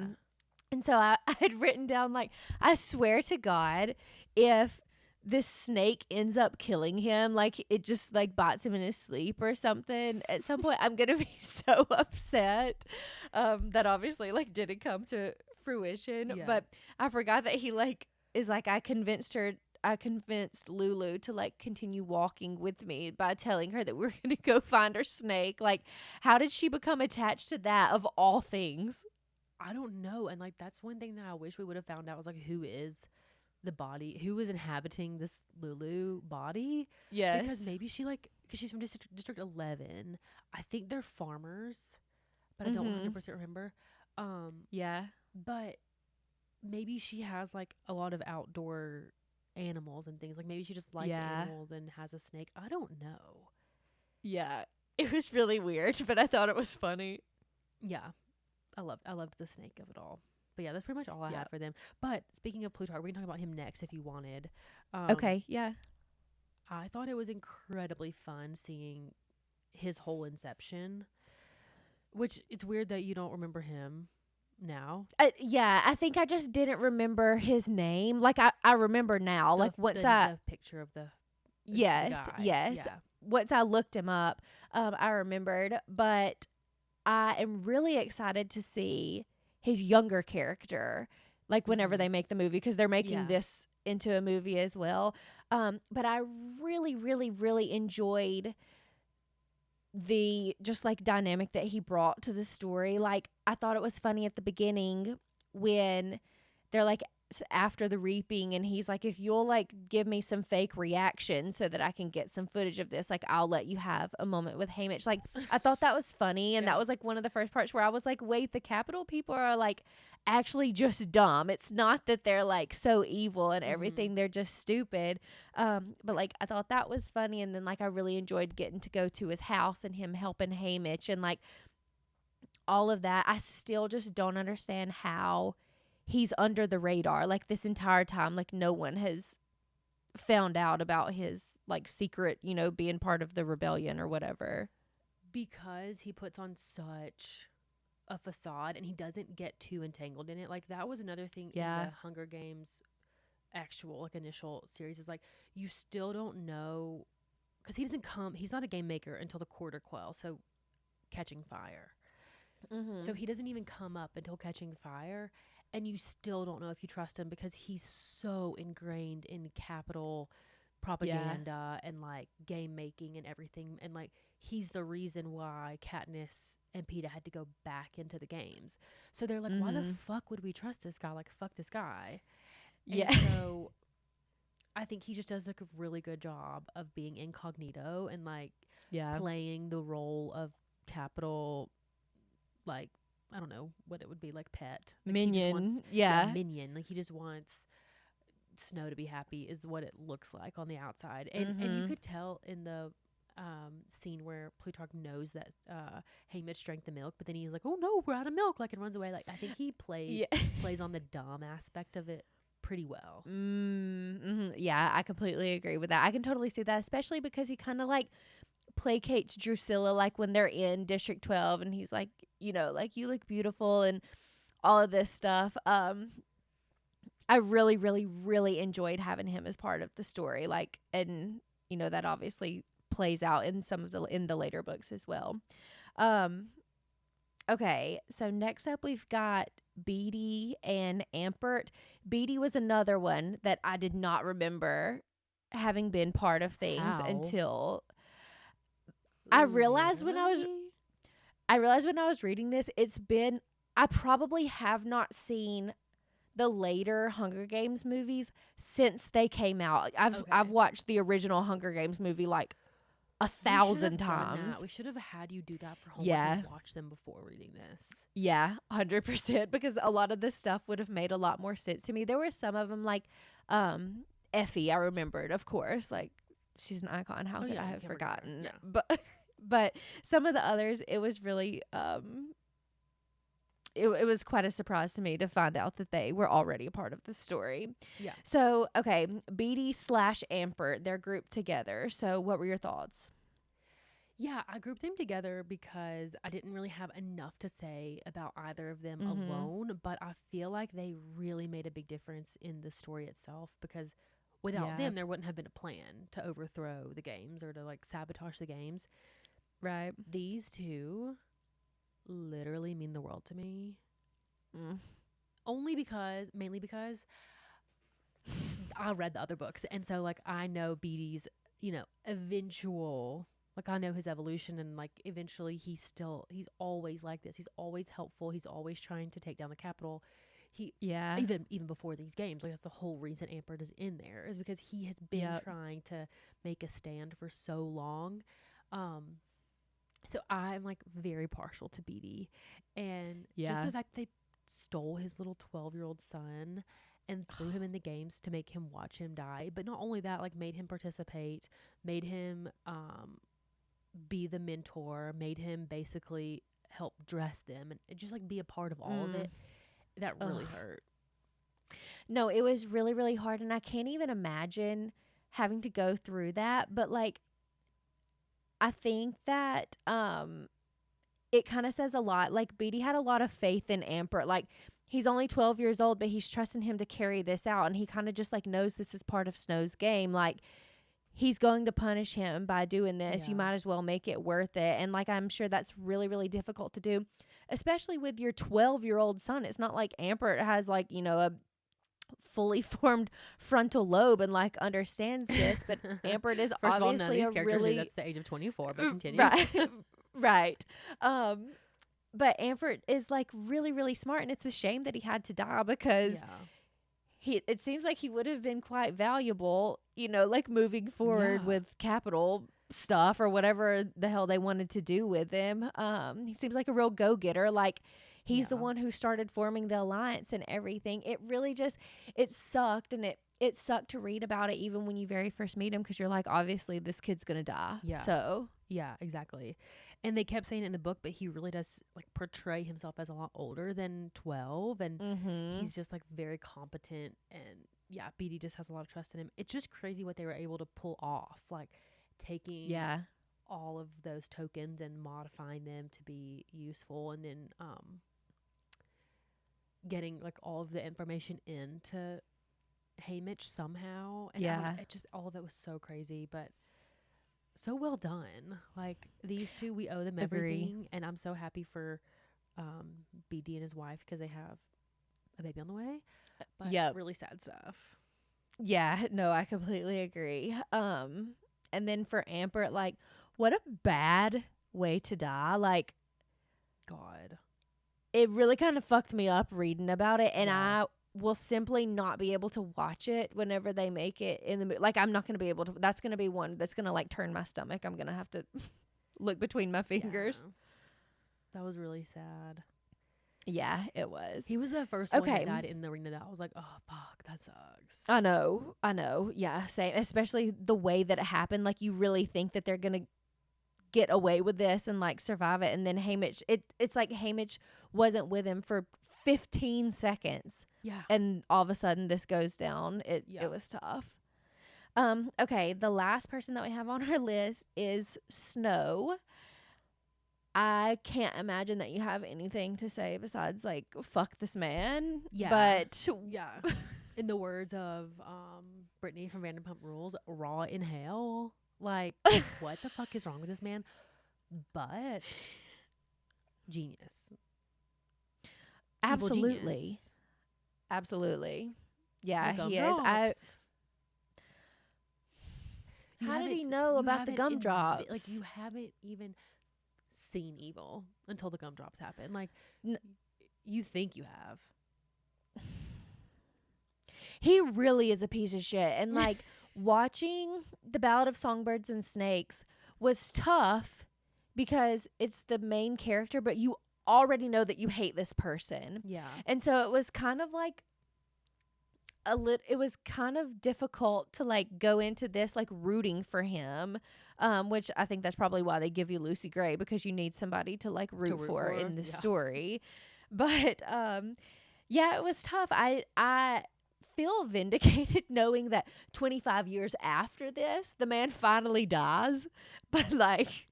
And so I had written down like, I swear to God, if this snake ends up killing him, like it just like bites him in his sleep or something, at some point I'm gonna be so upset. That obviously like didn't come to fruition. Yeah. But I forgot that he like is like, I convinced Lulu to like continue walking with me by telling her that we're going to go find her snake. Like, how did she become attached to that of all things? I don't know. And like, that's one thing that I wish we would have found out was like, who is inhabiting this Lulu body? Yes. Because maybe she like, because she's from District 11. I think they're farmers, but I don't 100% remember. Yeah. But maybe she has like a lot of outdoor animals and things. Like maybe she just likes animals and has a snake. I don't know. Yeah. It was really weird, but I thought it was funny. Yeah. I loved the snake of it all. But yeah, that's pretty much all I Yeah. had for them. But speaking of Plutarch, we can talk about him next if you wanted. Okay. Yeah. I thought it was incredibly fun seeing his whole inception, which it's weird that you don't remember him now. Yeah, I think I just didn't remember his name. Like I remember now. Like once The picture of the yes, guy. yes. Yeah. Once I looked him up, I remembered. But I am really excited to see his younger character, like whenever Mhm. they make the movie, because they're making Yeah. this into a movie as well. But I really, really, really enjoyed the just like dynamic that he brought to the story. Like I thought it was funny at the beginning when they're like after the reaping and he's like, if you'll like give me some fake reaction so that I can get some footage of this, like I'll let you have a moment with Hamish. Like I thought that was funny, and Yeah. that was like one of the first parts where I was like, wait, the Capitol people are like actually just dumb. It's not that they're like so evil and everything, they're just stupid. But like I thought that was funny, and then like I really enjoyed getting to go to his house and him helping Hamish and like all of that. I still just don't understand how he's under the radar like this entire time. Like no one has found out about his like secret, being part of the rebellion or whatever. Because he puts on such a facade and he doesn't get too entangled in it. Like that was another thing in Yeah. the Hunger Games actual like initial series is like you still don't know because he's not a game maker until the quarter quell, so Catching Fire. So he doesn't even come up until Catching Fire, and you still don't know if you trust him because he's so ingrained in capital propaganda and like game making and everything, and like he's the reason why Katniss and Peeta had to go back into the games. So they're like, why the fuck would we trust this guy? Like, fuck this guy. And Yeah. so I think he just does like a really good job of being incognito and like Yeah. playing the role of capital, like I don't know what it would be, like pet. Like he just wants, Minion. Yeah. minion. Like he just wants Snow to be happy is what it looks like on the outside. And you could tell in the scene where Plutarch knows that Haymitch drank the milk, but then he's like, "Oh no, we're out of milk!" Like and runs away. Like I think he plays on the dumb aspect of it pretty well. Yeah, I completely agree with that. I can totally see that, especially because he kind of like placates Drusilla, like when they're in District 12, and he's like, like you look beautiful and all of this stuff. I really, really, really enjoyed having him as part of the story. Like, and that obviously plays out in in the later books as well. Okay, so next up we've got Beatty and Ampert. Beatty was another one that I did not remember having been part of things How? until I realized when Literally? I realized when I was reading this, I probably have not seen the later Hunger Games movies since they came out. I've Okay. watched the original Hunger Games movie like We 1,000 should have done times. that. We should have had you do that for homework Yeah. and watch them before reading this. Yeah, 100%, because a lot of this stuff would have made a lot more sense to me. There were some of them like Effie, I remembered, of course, like she's an icon. How Oh, could yeah, I you have can't forget her. forgotten? Yeah. But some of the others, it was really it was quite a surprise to me to find out that they were already a part of the story. Yeah. So, okay, Beatty / Ampert, they're grouped together. So, what were your thoughts? Yeah, I grouped them together because I didn't really have enough to say about either of them alone, but I feel like they really made a big difference in the story itself because without them, there wouldn't have been a plan to overthrow the games or to like sabotage the games. Right. These two literally mean the world to me. Mainly because I read the other books. And so like I know Beatty's, eventual, like I know his evolution and like eventually he's always like this. He's always helpful. He's always trying to take down the Capitol. Even before these games, like that's the whole reason Ampert is in there is because he has been trying to make a stand for so long. So I'm like very partial to Beatty, and just the fact they stole his little 12-year-old son and threw him in the games to make him watch him die. But not only that, like made him participate, made him be the mentor, made him basically help dress them and just like be a part of all of it. That really hurt. No, it was really, really hard. And I can't even imagine having to go through that. But like, I think that it kind of says a lot. Like, Beatty had a lot of faith in Amber. Like, he's only 12 years old, but he's trusting him to carry this out. And he kind of just like knows this is part of Snow's game. Like, he's going to punish him by doing this. Yeah. You might as well make it worth it. And like, I'm sure that's really, really difficult to do, especially with your 12-year-old son. It's not like Amber has like, you know, a fully formed frontal lobe and like understands this, but Amber is First of all, none of obviously these a characters really do. That's the age of 24, but continue. right, right. But Amber is like really, really smart, and it's a shame that he had to die because it seems like he would have been quite valuable, you know, like moving forward with capital stuff or whatever the hell they wanted to do with him. He seems like a real go-getter. Like, he's the one who started forming the alliance and everything. It really just, it sucked. And it sucked to read about it even when you very first meet him, because you're like, obviously this kid's going to die. Yeah. So. Yeah, exactly. And they kept saying it in the book, but he really does like portray himself as a lot older than 12. And he's just like very competent. And yeah, Beatty just has a lot of trust in him. It's just crazy what they were able to pull off. Like taking all of those tokens and modifying them to be useful, and then getting like all of the information into Haymitch somehow. And it just, all of it was so crazy, but so well done. Like, these two, we owe them everything. And I'm so happy for BD and his wife, because they have a baby on the way. But really sad stuff. Yeah, no, I completely agree. And then for Amber, like, what a bad way to die. Like, God, it really kind of fucked me up reading about it, and I will simply not be able to watch it whenever they make it in the like, I'm not going to be able to. That's going to be one that's going to like turn my stomach. I'm going to have to look between my fingers. That was really sad. Yeah, it was. He was the first one that died in the arena that I was like, oh fuck, that sucks. I know. Yeah, same. Especially the way that it happened. Like, you really think that they're going to get away with this and like survive it, and then Haymitch, it's like Haymitch wasn't with him for 15 seconds, and all of a sudden this goes down. It was tough. Okay, the last person that we have on our list is Snow. I can't imagine that you have anything to say besides like, fuck this man. But in the words of Brittany from Vanderpump Rules, raw in hell. Like, what the fuck is wrong with this man? But genius. Absolutely. Genius. Absolutely. Yeah, he is. How did he know about the gumdrops? Like, you haven't even seen evil until the gumdrops happen. Like, you think you have. He really is a piece of shit. And like, watching The Ballad of Songbirds and Snakes was tough because it's the main character, but you already know that you hate this person. Yeah. And so it was kind of like it was kind of difficult to like go into this like rooting for him, which I think that's probably why they give you Lucy Gray, because you need somebody to like root for in the story. But yeah, it was tough. I feel vindicated knowing that 25 years after this, the man finally dies. But like,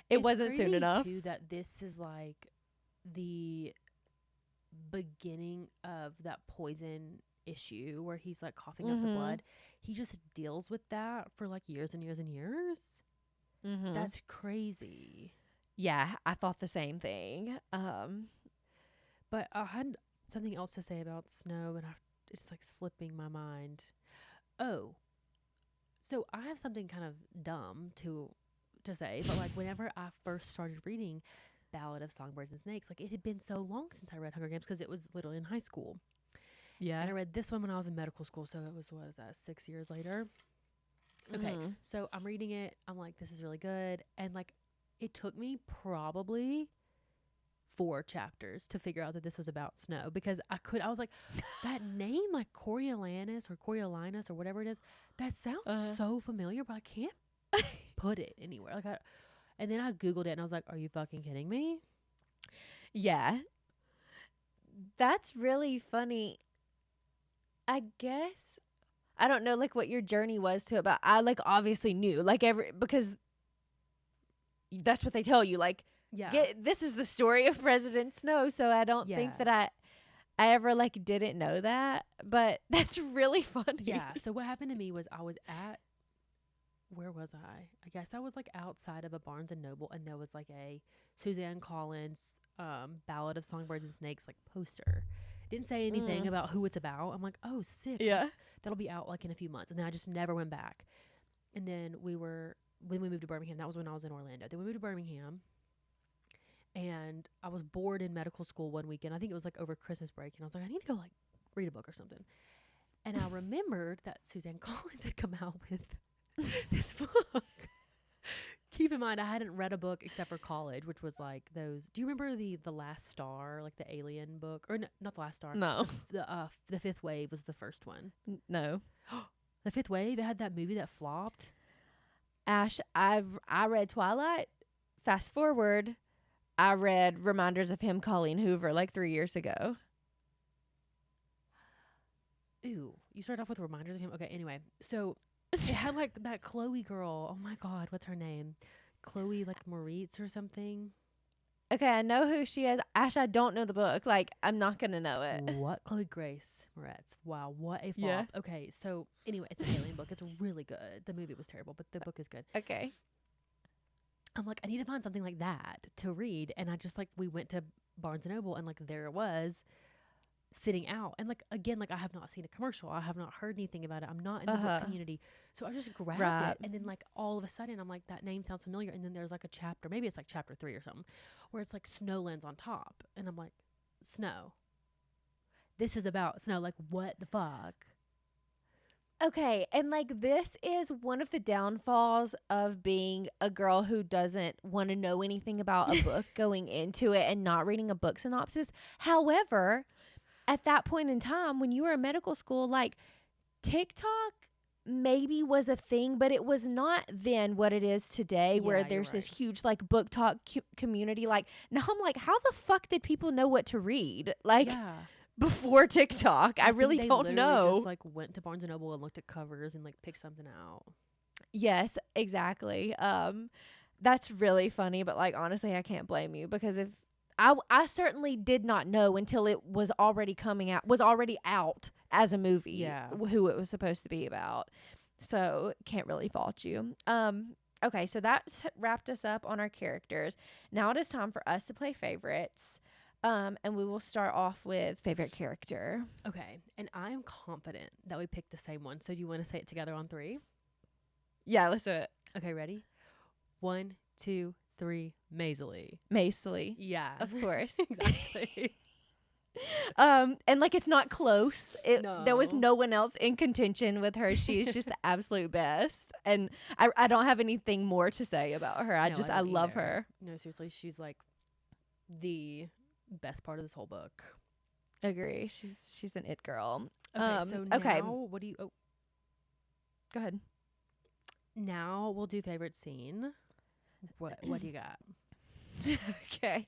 it wasn't soon enough. Too, that this is like the beginning of that poison issue where he's like coughing up the blood. He just deals with that for like years and years and years. That's crazy. Yeah, I thought the same thing. But I had something else to say about Snow, and it's like slipping my mind. Oh, so I have something kind of dumb to say, but like, whenever I first started reading Ballad of Songbirds and Snakes, like, it had been so long since I read Hunger Games, because it was literally in high school. Yeah. And I read this one when I was in medical school, so it was, what is that, 6 years later? Okay, so I'm reading it. I'm like, this is really good. And like, it took me probably 4 chapters to figure out that this was about Snow, because I was like, that name, like Coriolanus or Coriolinus or whatever it is, that sounds so familiar, but I can't put it anywhere. Like, And then I Googled it and I was like, are you fucking kidding me? Yeah. That's really funny. I guess I don't know like what your journey was to it, but I like obviously knew like because that's what they tell you. Like, Yeah. this is the story of President Snow. So I don't think Yeah. that I ever like didn't know that, but that's really funny. Yeah. So what happened to me was I was at, where was I? I guess I was like outside of a Barnes and Noble, and there was like a Suzanne Collins Ballad of Songbirds and Snakes like poster. Didn't say anything Mm. about who it's about. I'm like, oh, sick. Yeah. That'll be out like in a few months. And then I just never went back. And then when we moved to Birmingham, that was when I was in Orlando. Then we moved to Birmingham, and I was bored in medical school one weekend. I think it was like over Christmas break, and I was like, I need to go like read a book or something. And I remembered that Suzanne Collins had come out with this book. Keep in mind, I hadn't read a book except for college, which was like those. Do you remember the Last Star, like the Alien book, or not the Last Star? No. The Fifth Wave was the first one. No. The Fifth Wave. It had that movie that flopped. Ash, I read Twilight. Fast forward, I read Reminders of Him, Colleen Hoover, like 3 years ago. Ooh, you started off with Reminders of Him. Okay, anyway, so it had like that Chloe girl. Oh my God, what's her name? Chloe like Moritz or something. Okay, I know who she is. Ash, I don't know the book. Like, I'm not gonna know it. What? Chloe Grace Moretz. Wow, what a flop. Yeah. Okay, so anyway, it's an alien book. It's really good. The movie was terrible, but the book is good. Okay. I'm like, I need to find something like that to read. And I just like, we went to Barnes and Noble, and like there it was sitting out. And like, again, like I have not seen a commercial. I have not heard anything about it. I'm not in the book community. So I just grabbed it. And then like all of a sudden I'm like, that name sounds familiar. And then there's like a chapter, maybe it's like chapter 3 or something, where it's like snow lands on top. And I'm like, snow. This is about snow. Like, what the fuck? Okay, and like this is one of the downfalls of being a girl who doesn't want to know anything about a book going into it and not reading a book synopsis. However, at that point in time when you were in medical school, like TikTok maybe was a thing, but it was not then what it is today, where Yeah, there's you're this huge like book talk community. Like now I'm like, how the fuck did people know what to read? Like Yeah. before TikTok, I think really they don't literally know. Just like went to Barnes and Noble and looked at covers and like picked something out. Yes, exactly. That's really funny, but like honestly, I can't blame you, because if I certainly did not know until it was already out as a movie, Yeah. who it was supposed to be about. So can't really fault you. Okay, so that wrapped us up on our characters. Now it is time for us to play favorites. And we will start off with favorite character. Okay. And I'm confident that we picked the same one. So do you want to say it together on 3? Yeah, let's do it. Okay, ready? 1, 2, 3. Maisley. Maisley. Yeah. Of course. Exactly. And like it's not close. There was No. no one else in contention with her. She is just the absolute best. And I don't have anything more to say about her. I No, I don't love either. her. No, seriously, she's like the best part of this whole book. Agree. She's an it girl. Okay, so okay. now what do you? Oh, Go ahead. now we'll do favorite scene. What do you got? Okay.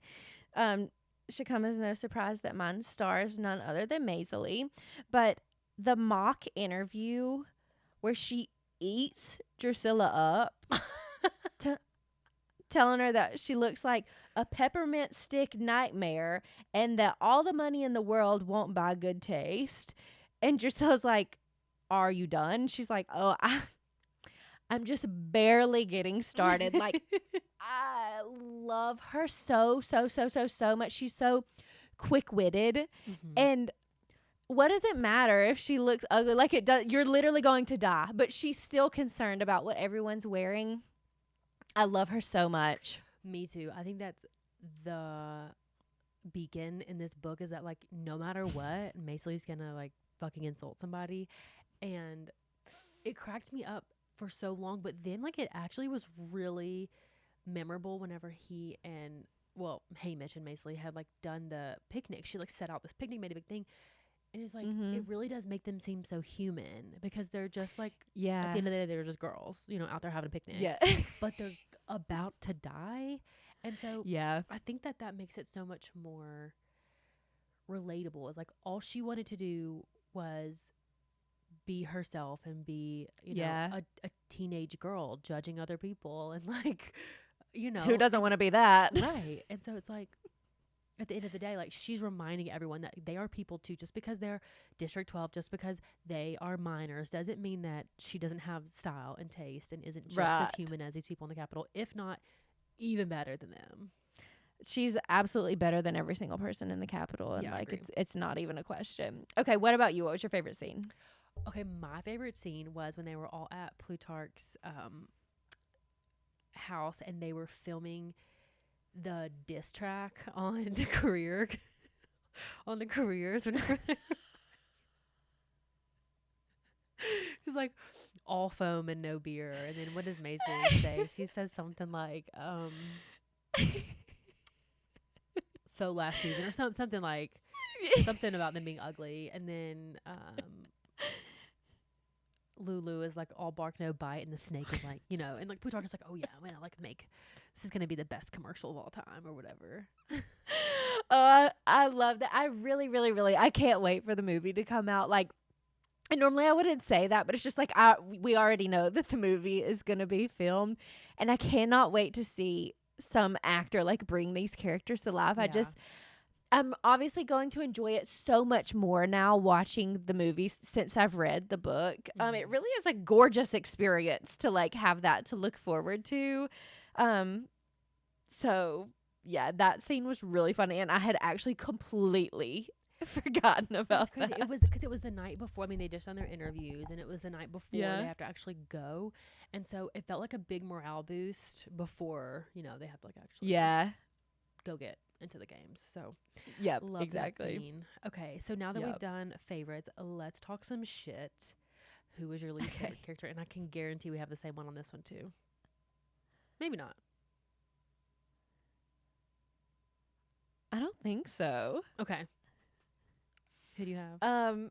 Should come as no surprise that mine stars none other than Maisley, but the mock interview where she eats Drusilla up, telling her that she looks like a peppermint stick nightmare and that all the money in the world won't buy good taste. And Drusilla's like, "Are you done?" She's like, "Oh, I'm just barely getting started." Like, I love her so much. She's so quick-witted. Mm-hmm. And what does it matter if she looks ugly? Like, it does. You're literally going to die, but she's still concerned about what everyone's wearing. I love her so much. Me too. I think that's the beacon in this book, is that like no matter what, Maisley's gonna like fucking insult somebody. And it cracked me up for so long, but then like it actually was really memorable whenever he and Hamish and Maisley had like done the picnic. She like set out this picnic, made a big thing, and it was like it really does make them seem so human, because they're just like, at the end of the day, they're just girls, out there having a picnic. Yeah. But they're about to die. And so Yeah. I think that makes it so much more relatable. It's like all she wanted to do was be herself and be, Yeah. a teenage girl judging other people and like, Who doesn't want to be that? right. And so it's like at the end of the day, like she's reminding everyone that they are people too. Just because they're District 12, just because they are minors, doesn't mean that she doesn't have style and taste and isn't just as Right. human as these people in the Capitol, if not even better than them. She's absolutely better than every single person in the Capitol, and Yeah, I like agree. it's not even a question. Okay, what about you? What was your favorite scene? Okay, my favorite scene was when they were all at Plutarch's house and they were filming the diss track on the on the careers. Whenever it was like all foam and no beer. And then what does Mason say? She says something like, so last season or something like something about them being ugly. And then Lulu is like all bark no bite, and the snake is like, and like Plutarch is like, oh yeah, I'm gonna like this is gonna be the best commercial of all time or whatever. I love that. I really, really, really, I can't wait for the movie to come out. Like, and normally I wouldn't say that, but it's just like we already know that the movie is gonna be filmed, and I cannot wait to see some actor like bring these characters to life. Yeah. I'm obviously going to enjoy it so much more now watching the movie since I've read the book. It really is a gorgeous experience to like have that to look forward to. So yeah, that scene was really funny, and I had actually completely forgotten about crazy. that. It was because it was the night before. I mean, they just done their interviews, and it was the night before Yeah. they have to actually go, and so it felt like a big morale boost before they have to like actually go get into the games. So Yep, love exactly. that scene. Okay, so now that we've Yep. done favorites, let's talk some shit. Who was your least favorite character? And I can guarantee we have the same one on this one too. Maybe not. I don't think so. Okay. Who do you have?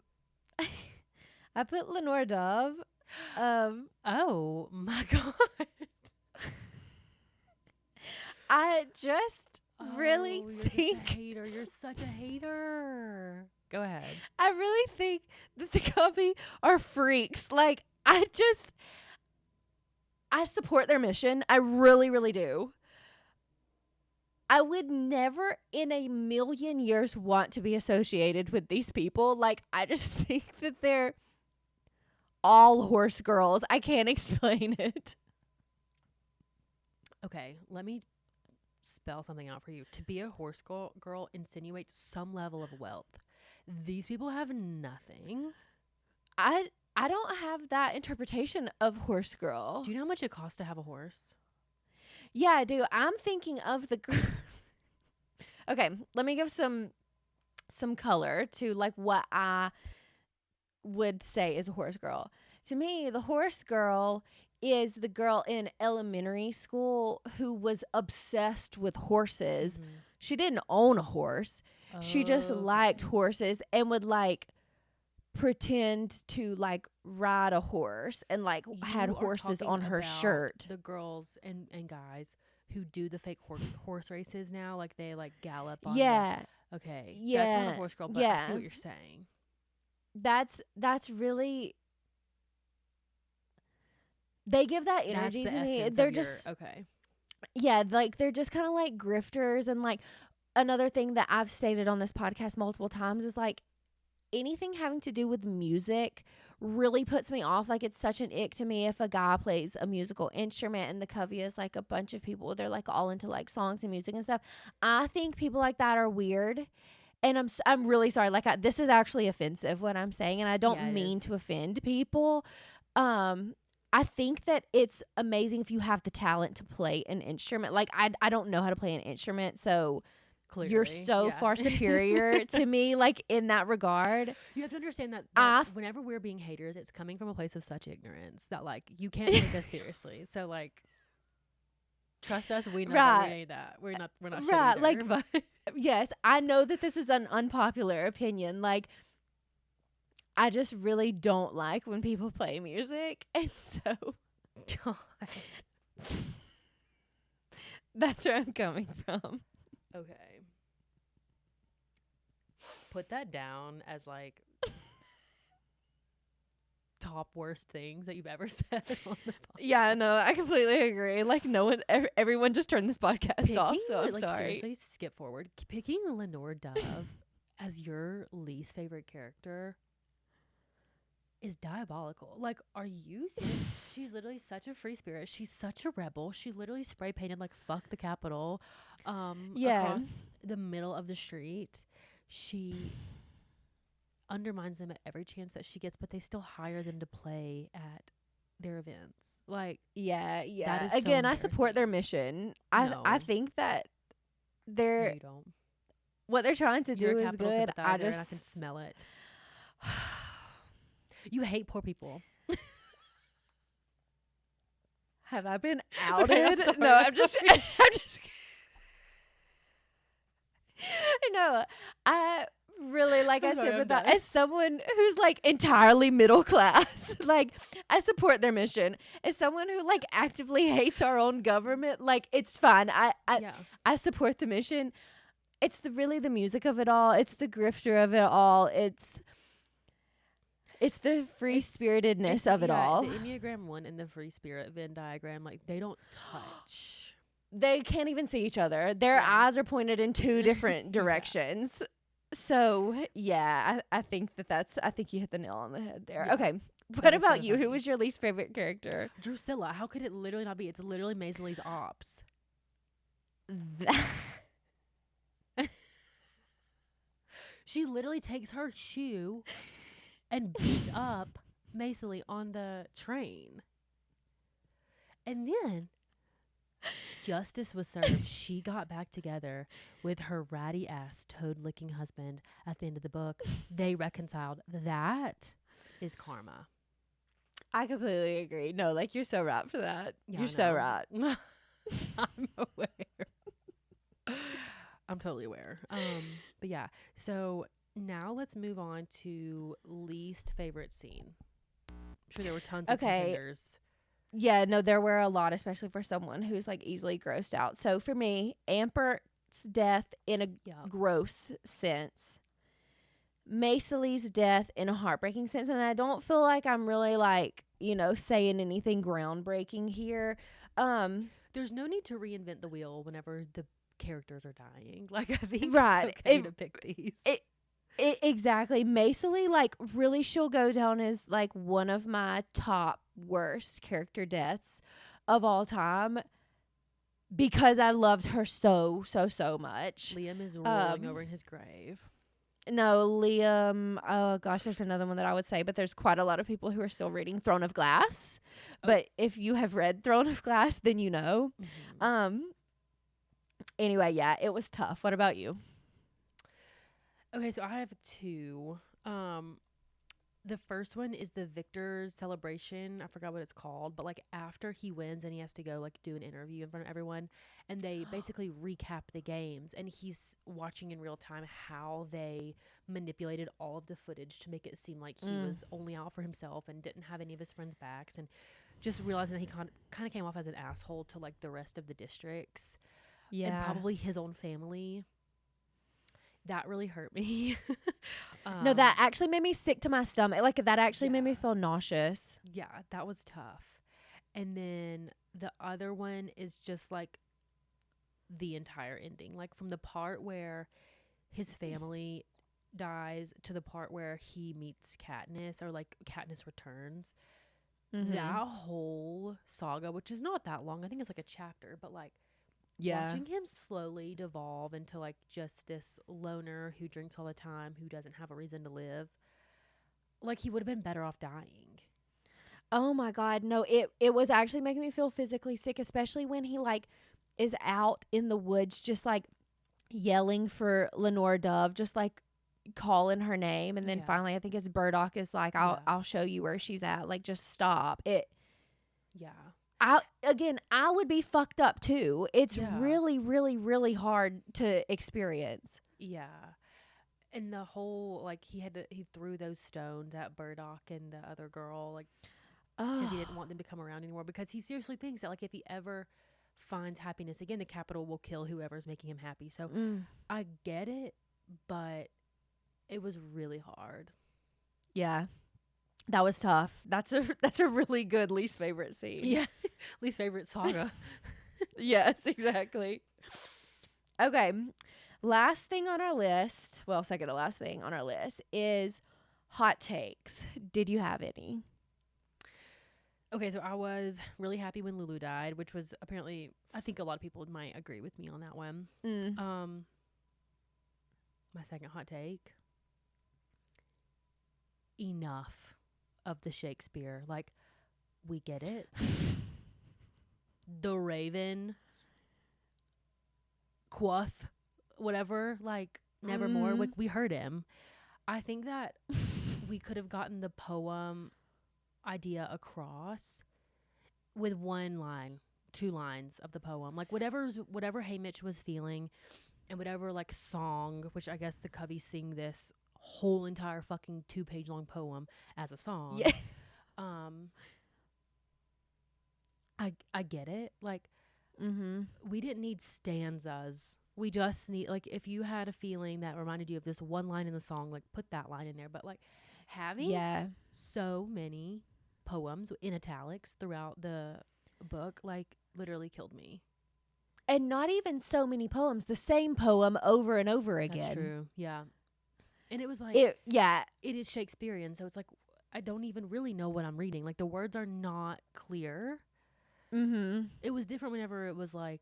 I put Lenore Dove. Oh my god. I just really you're think just a hater. You're such a hater. Go ahead. I really think that the Cubby are freaks. Like, I support their mission. I really, really do. I would never in a million years want to be associated with these people. Like, I just think that they're all horse girls. I can't explain it. Okay, let me spell something out for you. To be a horse girl insinuates some level of wealth. These people have nothing. I don't have that interpretation of horse girl. Do you know how much it costs to have a horse? Yeah, I do. I'm thinking of the Okay, let me give some color to like what I would say is a horse girl. To me, the horse girl is the girl in elementary school who was obsessed with horses. Mhm. She didn't own a horse. She just Okay. liked horses and would like pretend to like ride a horse and like had You are horses talking on her about shirt. The girls and guys who do the fake horse races now, like they like gallop on. Yeah. Okay. Yeah. That's not a horse girl, but I Yeah. see what you're saying. That's really, they give that That's energy the to me. essence They're of your- just okay. yeah, like they're just kind of like grifters. And like another thing that I've stated on this podcast multiple times is like anything having to do with music really puts me off. Like it's such an ick to me if a guy plays a musical instrument and the covey is like a bunch of people. They're like all into like songs and music and stuff. I think people like that are weird. And I'm really sorry. Like this is actually offensive what I'm saying, and I don't Yeah, it mean is. to offend people. I think that it's amazing if you have the talent to play an instrument. Like I don't know how to play an instrument, so Clearly. you're so yeah. far superior to me, like in that regard. You have to understand that, I f- whenever we're being haters, it's coming from a place of such ignorance that like you can't take us seriously. So like, trust us, we know that Right. we ain't that. We're not Right, shit either, like- but Yes, I know that this is an unpopular opinion. Like, I just really don't like when people play music, and so God. That's where I'm coming from. Okay. Put that down as like top worst things that you've ever said on the podcast. Yeah, no, I completely agree. Like, no one, everyone just turned this podcast off, so I'm sorry. Seriously, skip forward. Picking Lenore Dove as your least favorite character is diabolical. Like, are you serious? She's literally such a free spirit. She's such a rebel. She literally spray painted like "fuck the Capitol" across the middle of the street. She undermines them at every chance that she gets, but they still hire them to play at their events. Like, yeah. that is so Again, I support embarrassing. their mission. No. I think that No, they're you don't. what they're trying to You're do a is Capitol good. I sympathizer, and I just can smell it. You hate poor people. have I been Okay, I'm outed? sorry, No, I'm just sorry. I'm just no. I really like I'm I sorry, said I'm with that done. as someone who's like entirely middle class. Like, I support their mission. As someone who like actively hates our own government, like, it's fine. Yeah. I support the mission. It's really the music of it all. It's the grifter of it all. It's the free spiritedness of it all. The Enneagram 1 and the free spirit Venn diagram, like, they don't touch. They can't even see each other. Their Yeah. eyes are pointed in two different Yeah. directions. So, yeah, I think I think you hit the nail on the head there. Yeah. Okay. That What is so about you? Who funny. was your least favorite character? Drusilla, how could it literally not be? It's literally Maisley's ops. She literally takes her shoe and beats up Maisley on the train. And then justice was served. She got back together with her ratty ass toad licking husband at the end of the book. They reconciled. That is karma. I completely agree. No, like, you're so right for that. Yeah, You're so no. right. I'm aware. I'm totally aware. But yeah. So now let's move on to least favorite scene. I'm sure there were tons of Okay. contenders. Yeah, no, there were a lot, especially for someone who's like easily grossed out. So for me, Amber's death in a Yeah. gross sense. Maisley's death in a heartbreaking sense. And I don't feel like I'm really like, saying anything groundbreaking here. There's no need to reinvent the wheel whenever the characters are dying. Like, I think Right. it's okay to pick these. Exactly. Maisley, like, really, she'll go down as like one of my top worst character deaths of all time because I loved her so much. Liam is rolling over in his grave. No, Liam. Oh gosh, there's another one that I would say, but there's quite a lot of people who are still reading Throne of Glass. Oh. But if you have read Throne of Glass, then you know. Mhm. Anyway, yeah, it was tough. What about you? Okay, so I have two. The first one is the victor's celebration. I forgot what it's called, but like after he wins and he has to go like do an interview in front of everyone, and they basically recap the games, and he's watching in real time how they manipulated all of the footage to make it seem like he was only out for himself and didn't have any of his friends' backs, and just realizing that he kind of came off as an asshole to like the rest of the districts and probably his own family. That really hurt me. No, that actually made me sick to my stomach. Like, that actually made me feel nauseous. Yeah, that was tough. And then the other one is just like the entire ending. Like, from the part where his family dies to the part where he meets Katniss, or like Katniss returns. That whole saga, which is not that long. I think it's like a chapter, but like, watching him slowly devolve into like just this loner who drinks all the time, who doesn't have a reason to live. Like, he would have been better off dying. Oh my God. No, it was actually making me feel physically sick, especially when he like is out in the woods, just like yelling for Lenore Dove, just like calling her name. And then finally, I think it's Burdock is like, I'll show you where she's at. Like, just stop it. Yeah. I would be fucked up too. It's Yeah. really, really, really hard to experience. Yeah. And the whole, like, he threw those stones at Burdock and the other girl, like, because he didn't want them to come around anymore, because he seriously thinks that, like, if he ever finds happiness. Again, the capital will kill whoever's making him happy. So Mm. I get it, but it was really hard. Yeah. That was tough. That's a really good least favorite scene. Yeah. Least favorite saga. Yes, exactly. Okay. Last thing on our list, well, second to last thing on our list is hot takes. Did you have any? Okay, so I was really happy when Lulu died, which was apparently, I think a lot of people might agree with me on that one. Mm. My second hot take, enough of the Shakespeare. Like, we get it. The Raven, quoth, whatever, like, nevermore. Like, we heard him. I think that we could have gotten the poem idea across with one line, 2 lines of the poem. Like, whatever Haymitch was feeling, and whatever, like, song, which I guess the Covey sing this whole entire fucking 2-page long poem as a song. Yeah. I get it. Like, Mm-hmm. we didn't need stanzas. We just need, like, if you had a feeling that reminded you of this one line in the song, like, put that line in there. But, like, having so many poems in italics throughout the book, like, literally killed me. And not even so many poems, the same poem over and over again. That's true. Yeah. And it was like, It is Shakespearean, so it's like, I don't even really know what I'm reading. Like, the words are not clear. Mm-hmm. It was different whenever it was like,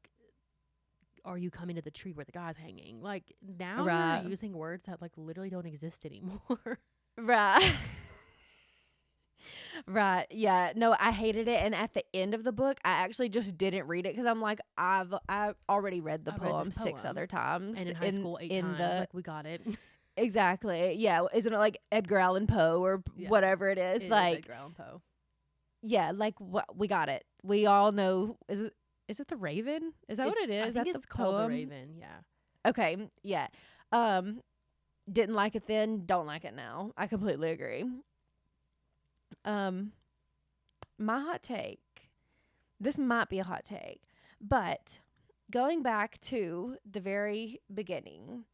are you coming to the tree where the guy's hanging? Like, now you're using words that, like, literally don't exist anymore. Right. Right. Yeah. No, I hated it. And at the end of the book, I actually just didn't read it because I'm like, I've already read the poem 6 other times. And in high school 8 times. Like, we got it. Exactly. Yeah. Isn't it like Edgar Allan Poe or whatever it is? It like is Edgar Allan Poe. Yeah. Like, we got it. We all know. Is it the Raven? Is that what it is? I think it's called the Raven. Yeah. Okay. Yeah. Didn't like it then. Don't like it now. I completely agree. My hot take. This might be a hot take, but going back to the very beginning,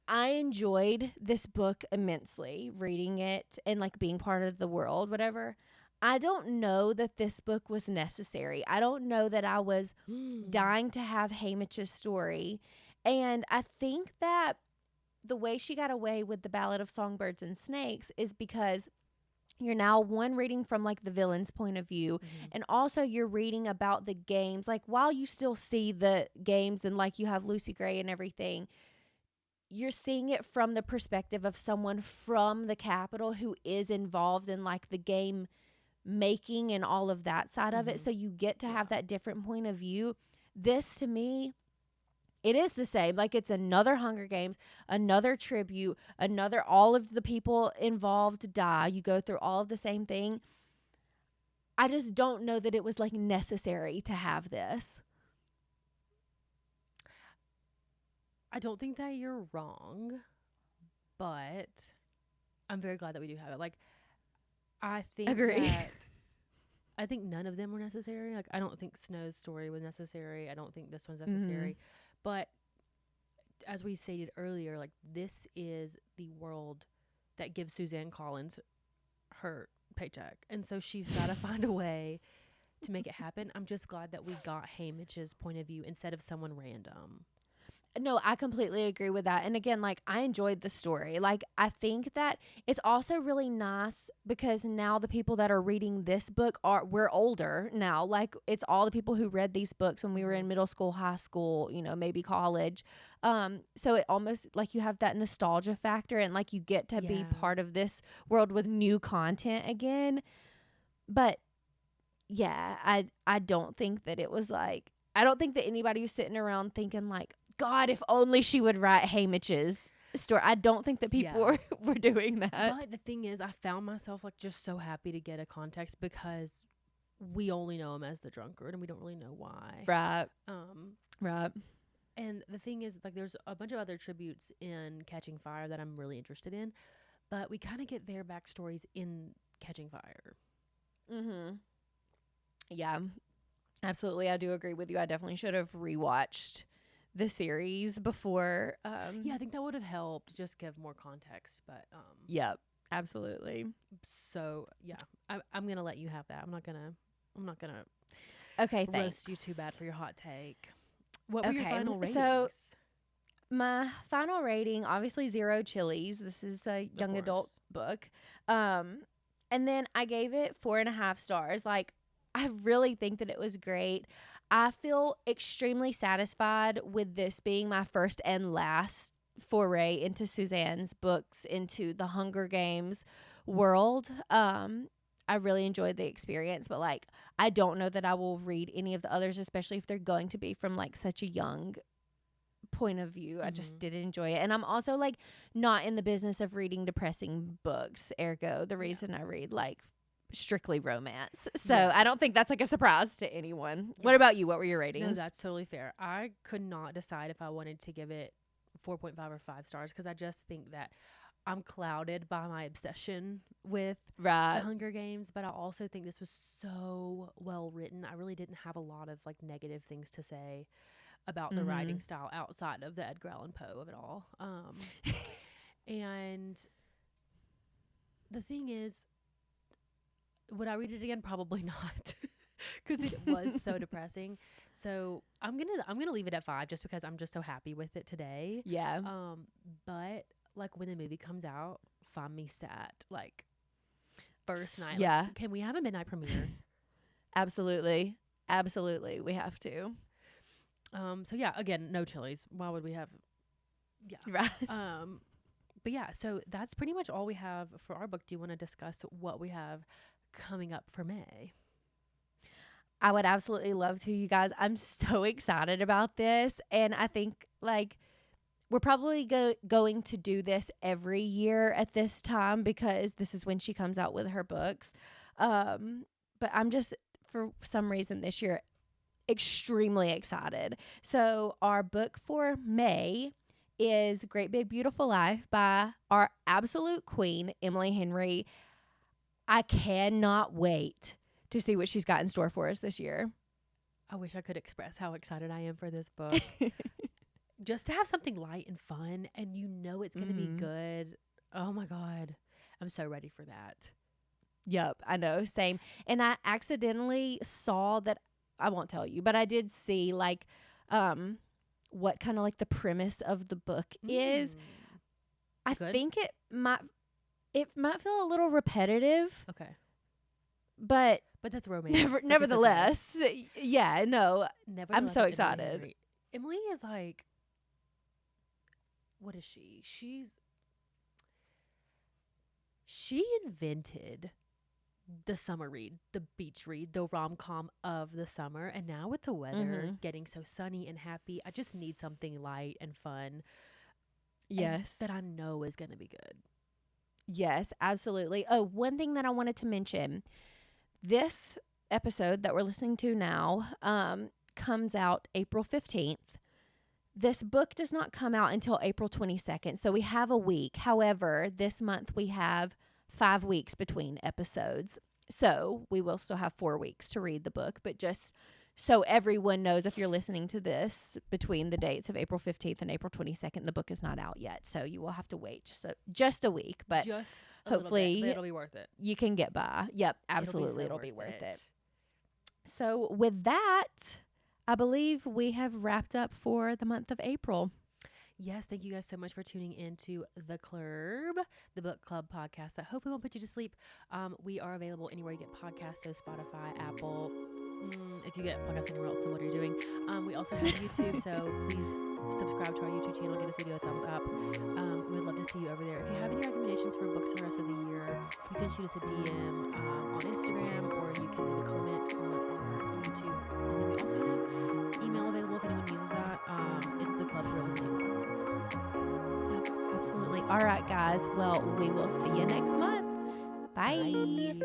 I enjoyed this book immensely, reading it and like being part of the world, whatever. I don't know that this book was necessary. I don't know that I was dying to have Haymitch's story. And I think that the way she got away with the Ballad of Songbirds and Snakes is because you're now reading from like the villain's point of view, and also you're reading about the games. Like, while you still see the games and like you have Lucy Gray and everything, you're seeing it from the perspective of someone from the Capitol who is involved in like the game making and all of that side of it. So you get to have that different point of view. This, to me, it is the same. Like, it's another Hunger Games, another tribute, all of the people involved die. You go through all of the same thing. I just don't know that it was like necessary to have this. I don't think that you're wrong, but I'm very glad that we do have it. Like, I think I think none of them were necessary. Like, I don't think Snow's story was necessary. I don't think this one's necessary. But as we stated earlier, like, this is the world that gives Suzanne Collins her paycheck. And so she's got to find a way to make it happen. I'm just glad that we got Haymitch's point of view instead of someone random. No, I completely agree with that. And again, like, I enjoyed the story. Like, I think that it's also really nice because now the people that are reading this book we're older now. Like, it's all the people who read these books when we were in middle school, high school, maybe college. So it almost like you have that nostalgia factor and like you get to be part of this world with new content again. But yeah, I don't think that it was like, I don't think that anybody was sitting around thinking like, God, if only she would write Haymitch's story. I don't think that people were doing that. But the thing is, I found myself like just so happy to get a context because we only know him as the drunkard and we don't really know why. Right. Right. And the thing is, like, there's a bunch of other tributes in Catching Fire that I'm really interested in, but we kind of get their backstories in Catching Fire. Yeah. Absolutely. I do agree with you. I definitely should have rewatched the series before. Yeah, I think that would have helped just give more context. But Yep. Absolutely. so yeah, I'm gonna let you have that. I'm not gonna Okay, thanks. roast you too bad for your hot take. What were your Okay, final ratings? so my final rating, obviously 0 chilies. This is a young adult book. And then I gave it 4.5 stars. Like, I really think that it was great. I feel extremely satisfied with this being my first and last foray into Suzanne's books, into the Hunger Games world. I really enjoyed the experience, but like, I don't know that I will read any of the others, especially if they're going to be from like such a young point of view. I just didn't enjoy it. And I'm also like not in the business of reading depressing books, ergo the reason I read like strictly romance. So I don't think that's like a surprise to anyone. What about you? What were your ratings? No, that's totally fair. I could not decide if I wanted to give it 4.5 or 5 stars because I just think that I'm clouded by my obsession with the Hunger Games, but I also think this was so well written. I really didn't have a lot of like negative things to say about the writing style outside of the Edgar Allan Poe of it all. And the thing is, would I read it again? Probably not, because it was so depressing. So I'm gonna leave it at 5 just because I'm just so happy with it today. Yeah. But like when the movie comes out, find me sat like first night. Yeah. Like, can we have a midnight premiere? Absolutely, we have to. So yeah, again, no chilies. Why would we have? Yeah. Right. But yeah, so that's pretty much all we have for our book. Do you want to discuss what we have coming up for May? I would absolutely love to, you guys. I'm so excited about this. And I think like we're probably going to do this every year at this time because this is when she comes out with her books. But I'm just, for some reason this year, extremely excited. So our book for May is Great Big Beautiful Life by our absolute queen, Emily Henry. I cannot wait to see what she's got in store for us this year. I wish I could express how excited I am for this book. Just to have something light and fun, and you know it's going to be good. Oh my God. I'm so ready for that. Yep, I know. Same. And I accidentally saw that, I won't tell you, but I did see like what kind of like the premise of the book is. I think it might feel a little repetitive. Okay. But that's romance. Nevertheless, yeah, no. I'm so excited. Emily is like, what is she? She invented the summer read, the beach read, the rom-com of the summer. And now with the weather getting so sunny and happy, I just need something light and fun. Yes. And that I know is going to be good. Yes, absolutely. Oh, one thing that I wanted to mention. This episode that we're listening to now comes out April 15th. This book does not come out until April 22nd, so we have a week. However, this month we have 5 weeks between episodes. So we will still have 4 weeks to read the book, but just so everyone knows, if you're listening to this between the dates of April 15th and April 22nd, the book is not out yet. So you will have to wait just a week, but just hopefully bit, it'll be worth it. You can get by. Yep, absolutely. It'll be worth it. So with that, I believe we have wrapped up for the month of April. Yes, thank you guys so much for tuning into The Club, the book club podcast that hopefully won't put you to sleep. We are available anywhere you get podcasts, so Spotify, Apple. If you get podcasts anywhere else, then what are you doing? We also have YouTube, so please subscribe to our YouTube channel. Give this video a thumbs up. We'd love to see you over there. If you have any recommendations for books for the rest of the year, you can shoot us a DM on Instagram, or you can leave a comment on YouTube. And then we also have email available if anyone uses that. It's theclubgirls@gmail.com. Yep, absolutely. All right, guys. Well, we will see you next month. Bye.